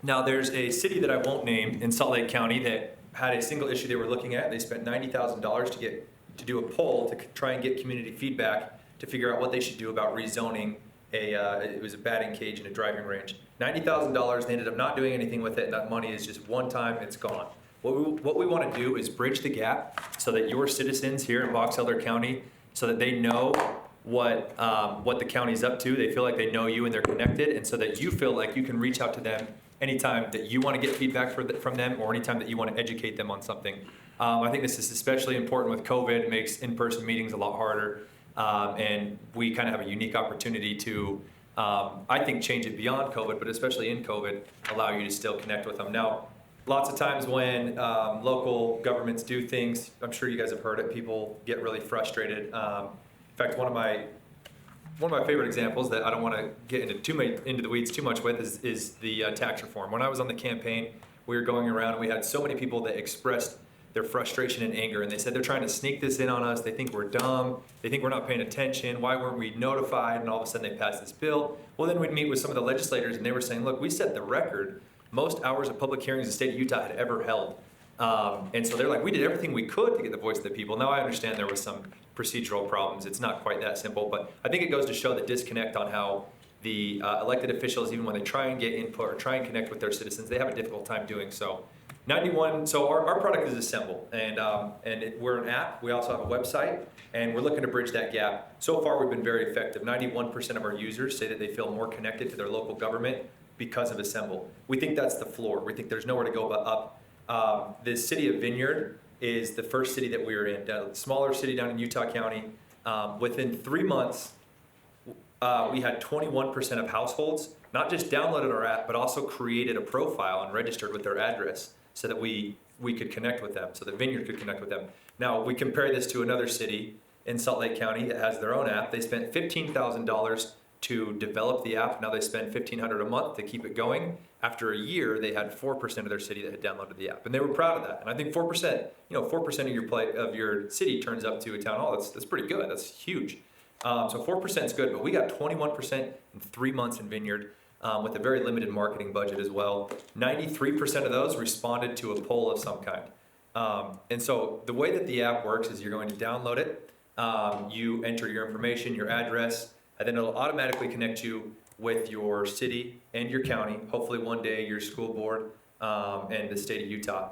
[SPEAKER 10] Now, there's a city that I won't name in Salt Lake County that had a single issue they were looking at. They spent $90,000 to do a poll to try and get community feedback to figure out what they should do about rezoning it was a batting cage and a driving range. $90,000, they ended up not doing anything with it, and that money is just one time, it's gone. What we want to do is bridge the gap so that your citizens here in Box Elder County, so that they know what the county's up to, they feel like they know you and they're connected, and so that you feel like you can reach out to them anytime that you want to get feedback from them, or anytime that you want to educate them on something. I think this is especially important with COVID. It makes in-person meetings a lot harder, and we kind of have a unique opportunity to, I think, change it beyond COVID, but especially in COVID, allow you to still connect with them. Now, lots of times when local governments do things, I'm sure you guys have heard it, people get really frustrated. In fact, one of my favorite examples that I don't want to get into the weeds too much with is the tax reform. When I was on the campaign, we were going around and we had so many people that expressed their frustration and anger, and they said they're trying to sneak this in on us. They think we're dumb. They think we're not paying attention. Why weren't we notified? And all of a sudden they passed this bill. Well, then we'd meet with some of the legislators, and they were saying, look, we set the record most hours of public hearings the state of Utah had ever held. And so they're like, we did everything we could to get the voice of the people. Now, I understand there was some procedural problems. It's not quite that simple, but I think it goes to show the disconnect on how the elected officials, even when they try and get input or try and connect with their citizens, they have a difficult time doing so. 91, so our product is Assemble, and we're an app. We also have a website, and we're looking to bridge that gap. So far, we've been very effective. 91% of our users say that they feel more connected to their local government because of Assemble. We think that's the floor. We think there's nowhere to go but up. The city of Vineyard is the first city that we were in, a smaller city down in Utah County. Within 3 months, we had 21% of households not just downloaded our app, but also created a profile and registered with their address so that we could connect with them, so that Vineyard could connect with them. Now, we compare this to another city in Salt Lake County that has their own app. They spent $15,000 to develop the app. Now they spend $1,500 a month to keep it going. After a year, they had 4% of their city that had downloaded the app, and they were proud of that. And I think 4%, 4% of your city turns up to a town hall. That's pretty good. That's huge. So 4% is good, but we got 21% in 3 months in Vineyard, with a very limited marketing budget as well. 93% of those responded to a poll of some kind. And so the way that the app works is you're going to download it. You enter your information, your address, and then it'll automatically connect you with your city and your county, hopefully one day your school board, and the state of Utah.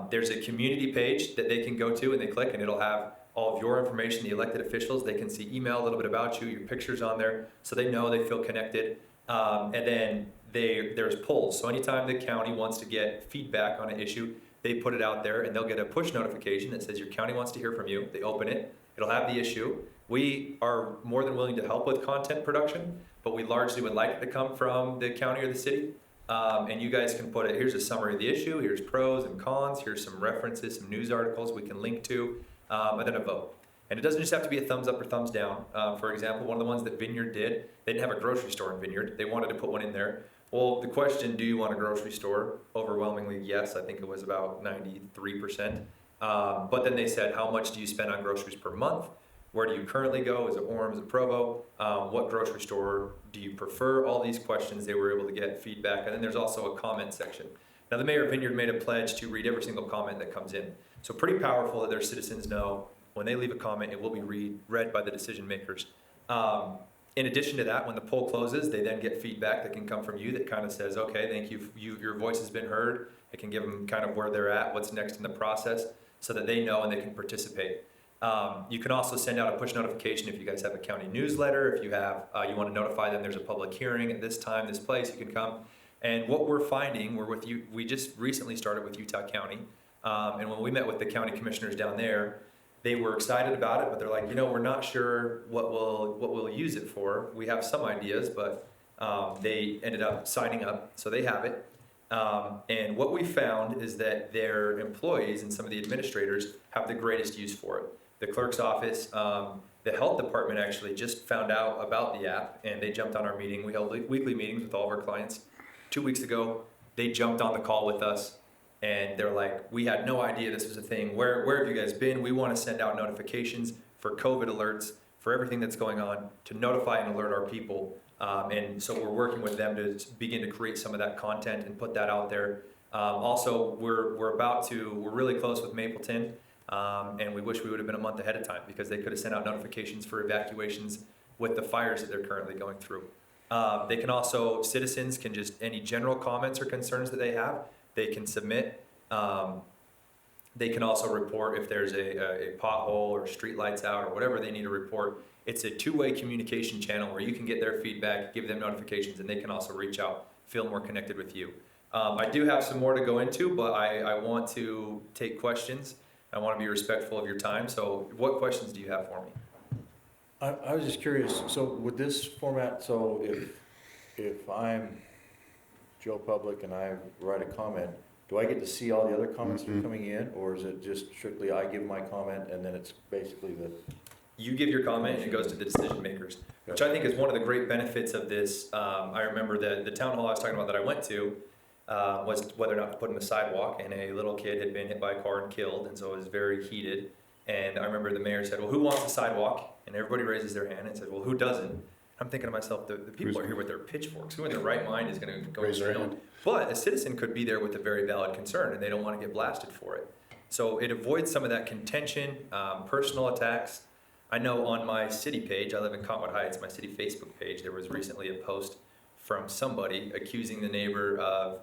[SPEAKER 10] There's a community page that they can go to, and they click, and it'll have all of your information, the elected officials. They can see email, a little bit about you, your pictures on there, so they know, they feel connected. And then there's polls. So anytime the county wants to get feedback on an issue, they put it out there, and they'll get a push notification that says your county wants to hear from you. They open it. It'll have the issue. We are more than willing to help with content production, but we largely would like it to come from the county or the city. And you guys can put it, here's a summary of the issue, here's pros and cons, here's some references, some news articles we can link to, and then a vote. And it doesn't just have to be a thumbs up or thumbs down. For example, one of the ones that Vineyard did, they didn't have a grocery store in Vineyard. They wanted to put one in there. Well, the question, do you want a grocery store? Overwhelmingly, yes. I think it was about 93%. But then they said, how much do you spend on groceries per month? Where do you currently go? Is it Orem? Is it Provo? What grocery store do you prefer? All these questions, they were able to get feedback. And then there's also a comment section. Now, the mayor of Vineyard made a pledge to read every single comment that comes in. So pretty powerful that their citizens know when they leave a comment, it will be read by the decision makers. In addition to that, when the poll closes, they then get feedback that can come from you that kind of says, okay, thank you, your voice has been heard. It can give them kind of where they're at, what's next in the process, so that they know and they can participate. You can also send out a push notification if you guys have a county newsletter. If you have, you want to notify them there's a public hearing at this time, this place, you can come. And what we're finding, we just recently started with Utah County. And when we met with the county commissioners down there, they were excited about it, but they're like, we're not sure what we'll use it for. We have some ideas, but they ended up signing up, so they have it. And what we found is that their employees and some of the administrators have the greatest use for it. The clerk's office, the health department actually just found out about the app, and they jumped on our meeting. We held weekly meetings with all of our clients. 2 weeks ago, they jumped on the call with us, And they're like, we had no idea this was a thing. Where have you guys been? We want to send out notifications for COVID alerts, for everything that's going on, to notify and alert our people. And so we're working with them to begin to create some of that content and put that out there. Also, we're really close with Mapleton, and we wish we would have been a month ahead of time because they could have sent out notifications for evacuations with the fires that they're currently going through. They can also, citizens can just, any general comments or concerns that they have, they can submit. They can also report if there's a pothole or street lights out or whatever they need to report. It's a two-way communication channel where you can get their feedback, give them notifications, and they can also reach out, feel more connected with you. I do have some more to go into, but I want to take questions. I want to be respectful of your time. So what questions do you have for me?
[SPEAKER 1] I was just curious, so with this format, so if I'm Joe Public and I write a comment, do I get to see all the other comments that are coming in, or is it just strictly I give my comment and then it's basically the...
[SPEAKER 10] You give your comment and it goes to the decision makers, which I think is one of the great benefits of this. I remember the town hall I was talking about that I went to was whether or not to put in a sidewalk, and a little kid had been hit by a car and killed, and so it was very heated. And I remember the mayor said, well, who wants a sidewalk? And everybody raises their hand and said, well, who doesn't? I'm thinking to myself, the people are here with their pitchforks. Who in their right mind is going to go
[SPEAKER 5] Raise their
[SPEAKER 10] and
[SPEAKER 5] hand.
[SPEAKER 10] But a citizen could be there with a very valid concern, and they don't want to get blasted for it. So it avoids some of that contention, personal attacks. I know on my city page, I live in Cottonwood Heights, my city Facebook page, there was recently a post from somebody accusing the neighbor of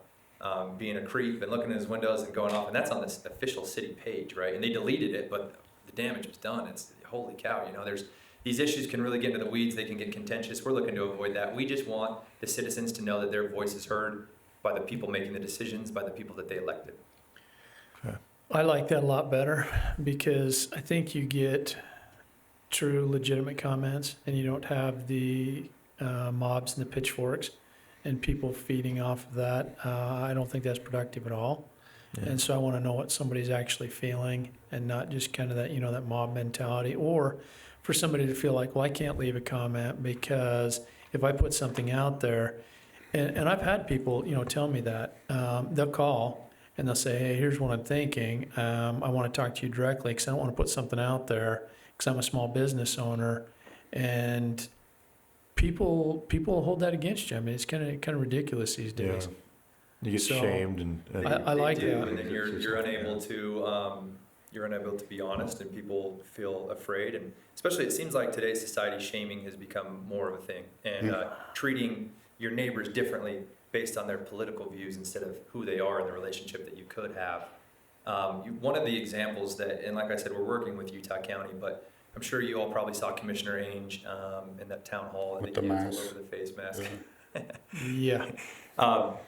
[SPEAKER 10] being a creep and looking in his windows and going off, and that's on this official city page, right? And they deleted it, but the damage was done. It's holy cow, there's these issues can really get into the weeds, they can get contentious. We're looking to avoid that. We just want the citizens to know that their voice is heard by the people making the decisions, by the people that they elected.
[SPEAKER 4] I like that a lot better because I think you get true legitimate comments and you don't have the mobs and the pitchforks and people feeding off of that. I don't think that's productive at all.
[SPEAKER 1] Yeah.
[SPEAKER 4] And so I want to know what somebody's actually feeling and not just kind of that, that mob mentality, or for somebody to feel like, well, I can't leave a comment because if I put something out there, and I've had people, tell me that, they'll call and they'll say, hey, here's what I'm thinking. I want to talk to you directly because I don't want to put something out there because I'm a small business owner. And people hold that against you. I mean, it's kind of ridiculous these days.
[SPEAKER 1] Yeah. You get
[SPEAKER 4] So,
[SPEAKER 1] shamed and...
[SPEAKER 4] I like
[SPEAKER 10] They do,
[SPEAKER 4] that.
[SPEAKER 10] and then you're unable to be honest, and people feel afraid. And especially, it seems like today's society, shaming has become more of a thing, and treating your neighbors differently based on their political views instead of who they are and the relationship that you could have. One of the examples that, and like I said, we're working with Utah County, but I'm sure you all probably saw Commissioner Ainge in that town hall
[SPEAKER 5] With
[SPEAKER 10] and
[SPEAKER 5] the
[SPEAKER 10] hands all
[SPEAKER 5] mask.
[SPEAKER 10] over the face mask.
[SPEAKER 4] Yeah.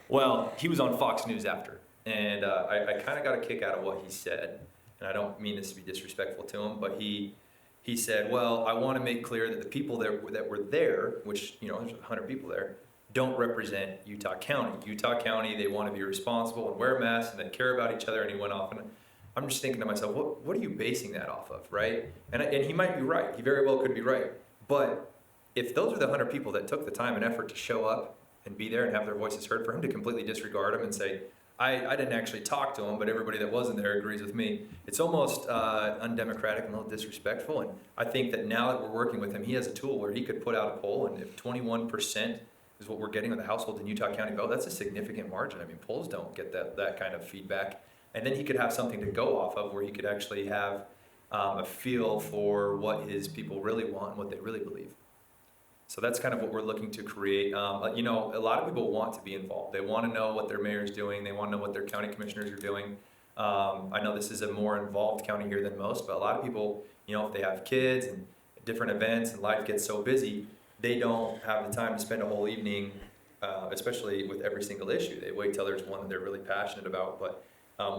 [SPEAKER 10] Well, he was on Fox News after, and I kind of got a kick out of what he said, and I don't mean this to be disrespectful to him, but he said, well, I want to make clear that the people that were there, which, there's 100 people there, don't represent Utah County. Utah County, they want to be responsible and wear masks and they care about each other, and he went off, and I'm just thinking to myself, what are you basing that off of, right? And he might be right. He very well could be right. But if those are the 100 people that took the time and effort to show up and be there and have their voices heard, for him to completely disregard them and say, I didn't actually talk to him, but everybody that wasn't there agrees with me, it's almost undemocratic and a little disrespectful. And I think that now that we're working with him, he has a tool where he could put out a poll, and if 21% is what we're getting with the households in Utah County vote, that's a significant margin. I mean, polls don't get that kind of feedback. And then he could have something to go off of where he could actually have a feel for what his people really want and what they really believe. So that's kind of what we're looking to create. A lot of people want to be involved. They want to know what their mayor's doing. They want to know what their county commissioners are doing. I know this is a more involved county here than most, but a lot of people, if they have kids and different events and life gets so busy, they don't have the time to spend a whole evening, especially with every single issue. They wait till there's one that they're really passionate about. But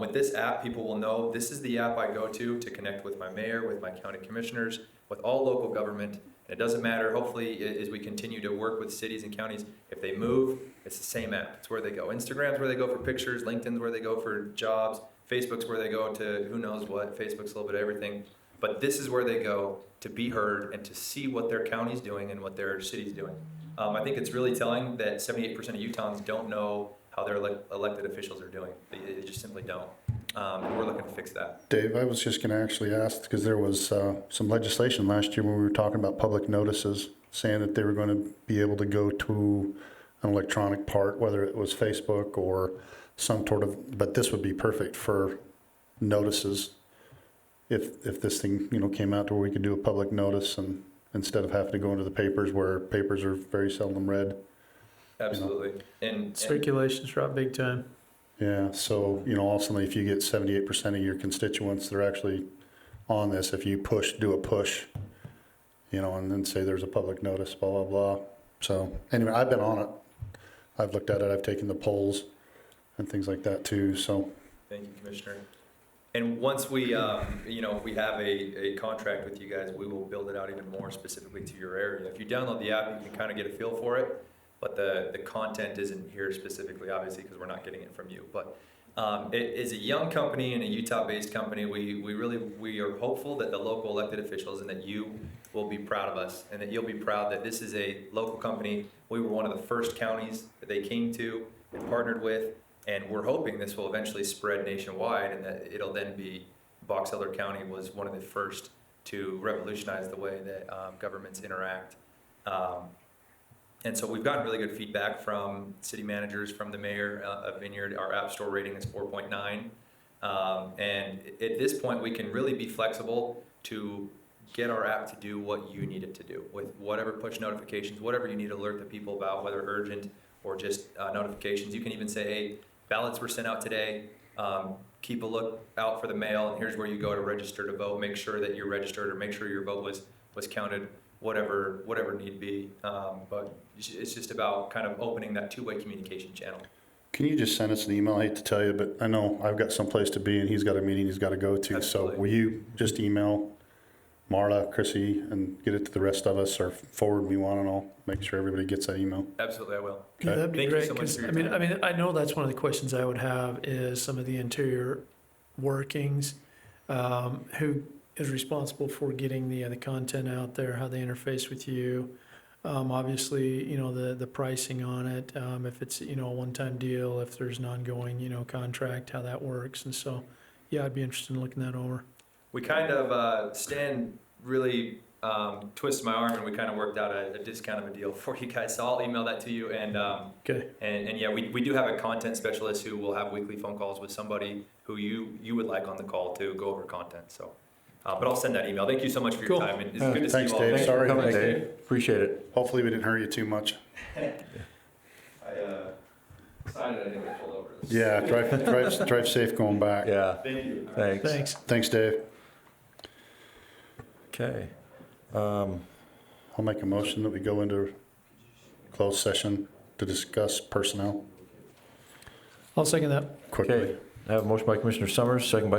[SPEAKER 10] with this app, people will know this is the app I go to connect with my mayor, with my county commissioners, with all local government. And it doesn't matter, hopefully, as we continue to work with cities and counties, if they move, it's the same app. It's where they go. Instagram's where they go for pictures. LinkedIn's where they go for jobs. Facebook's where they go to who knows what. Facebook's a little bit of everything. But this is where they go to be heard and to see what their county's doing and what their city's doing. I think it's really telling that 78% of Utahns don't know how their elected officials are doing. They just simply don't. And we're looking to fix that.
[SPEAKER 5] Dave, I was just gonna actually ask, because there was some legislation last year when we were talking about public notices, saying that they were gonna be able to go to an electronic part, whether it was Facebook or some sort of, but this would be perfect for notices. If this thing, came out to where we could do a public notice and instead of having to go into the papers where papers are very seldom read.
[SPEAKER 10] Absolutely. And
[SPEAKER 4] Circulation's dropped big time.
[SPEAKER 5] Yeah, so, all of a sudden, if you get 78% of your constituents, they're actually on this, if you do a push, and then say there's a public notice, blah, blah, blah. So, anyway, I've been on it. I've looked at it, I've taken the polls and things like that too, so.
[SPEAKER 10] thank you, Commissioner. And once we, we have a contract with you guys, we will build it out even more specifically to your area. If you download the app, you can kind of get a feel for it, but the content isn't here specifically, obviously, because we're not getting it from you. But it is a young company and a Utah-based company. We are hopeful that the local elected officials and that you will be proud of us and that you'll be proud that this is a local company. We were one of the first counties that they came to and partnered with. And we're hoping this will eventually spread nationwide and that it'll then be, Box Elder County was one of the first to revolutionize the way that governments interact. And so we've gotten really good feedback from city managers, from the mayor of Vineyard. Our app store rating is 4.9. And at this point, we can really be flexible to get our app to do what you need it to do with whatever push notifications, whatever you need to alert the people about, whether urgent or just notifications. You can even say, hey, ballots were sent out today. Keep a look out for the mail, and here's where you go to register to vote. Make sure that you're registered, or make sure your vote was counted. Whatever need be. But it's just about kind of opening that two-way communication channel.
[SPEAKER 5] Can you just send us an email? I hate to tell you, but I know I've got someplace to be and he's got a meeting he's got to go to.
[SPEAKER 10] Absolutely.
[SPEAKER 5] So will you just email Marla, Chrissy, and get it to the rest of us, or forward me one, and I'll make sure everybody gets that email.
[SPEAKER 10] Absolutely, I will.
[SPEAKER 4] Yeah, that'd be
[SPEAKER 10] Thank you
[SPEAKER 4] great.
[SPEAKER 10] so much
[SPEAKER 4] 'Cause,
[SPEAKER 10] for your
[SPEAKER 4] I mean,
[SPEAKER 10] time.
[SPEAKER 4] I know that's one of the questions I would have is some of the interior workings. Who is responsible for getting the content out there? How they interface with you? Obviously, the pricing on it. If it's a one-time deal, if there's an ongoing contract, how that works. And so, yeah, I'd be interested in looking that over.
[SPEAKER 10] We kind of, Stan really twisted my arm and we kind of worked out a discount of a deal for you guys. So I'll email that to you. And
[SPEAKER 4] Okay.
[SPEAKER 10] and yeah, we do have a content specialist who will have weekly phone calls with somebody who you would like on the call to go over content. So, but I'll send that email. Thank you so much for your
[SPEAKER 4] Cool.
[SPEAKER 10] time. And it's good to see
[SPEAKER 5] Thanks,
[SPEAKER 10] you all.
[SPEAKER 5] Dave.
[SPEAKER 1] Thanks for
[SPEAKER 5] Sorry.
[SPEAKER 1] coming, Dave. Appreciate it.
[SPEAKER 5] Hopefully we didn't hurt you too much.
[SPEAKER 10] I decided I didn't get pulled over.
[SPEAKER 5] Yeah, drive safe going back.
[SPEAKER 1] Yeah,
[SPEAKER 10] Thank you.
[SPEAKER 1] thanks.
[SPEAKER 4] Thanks.
[SPEAKER 5] Thanks, Dave.
[SPEAKER 1] Okay.
[SPEAKER 5] I'll make a motion that we go into closed session to discuss personnel
[SPEAKER 4] I'll second that.
[SPEAKER 5] quickly.
[SPEAKER 1] Okay. I have a motion by Commissioner Summers, second by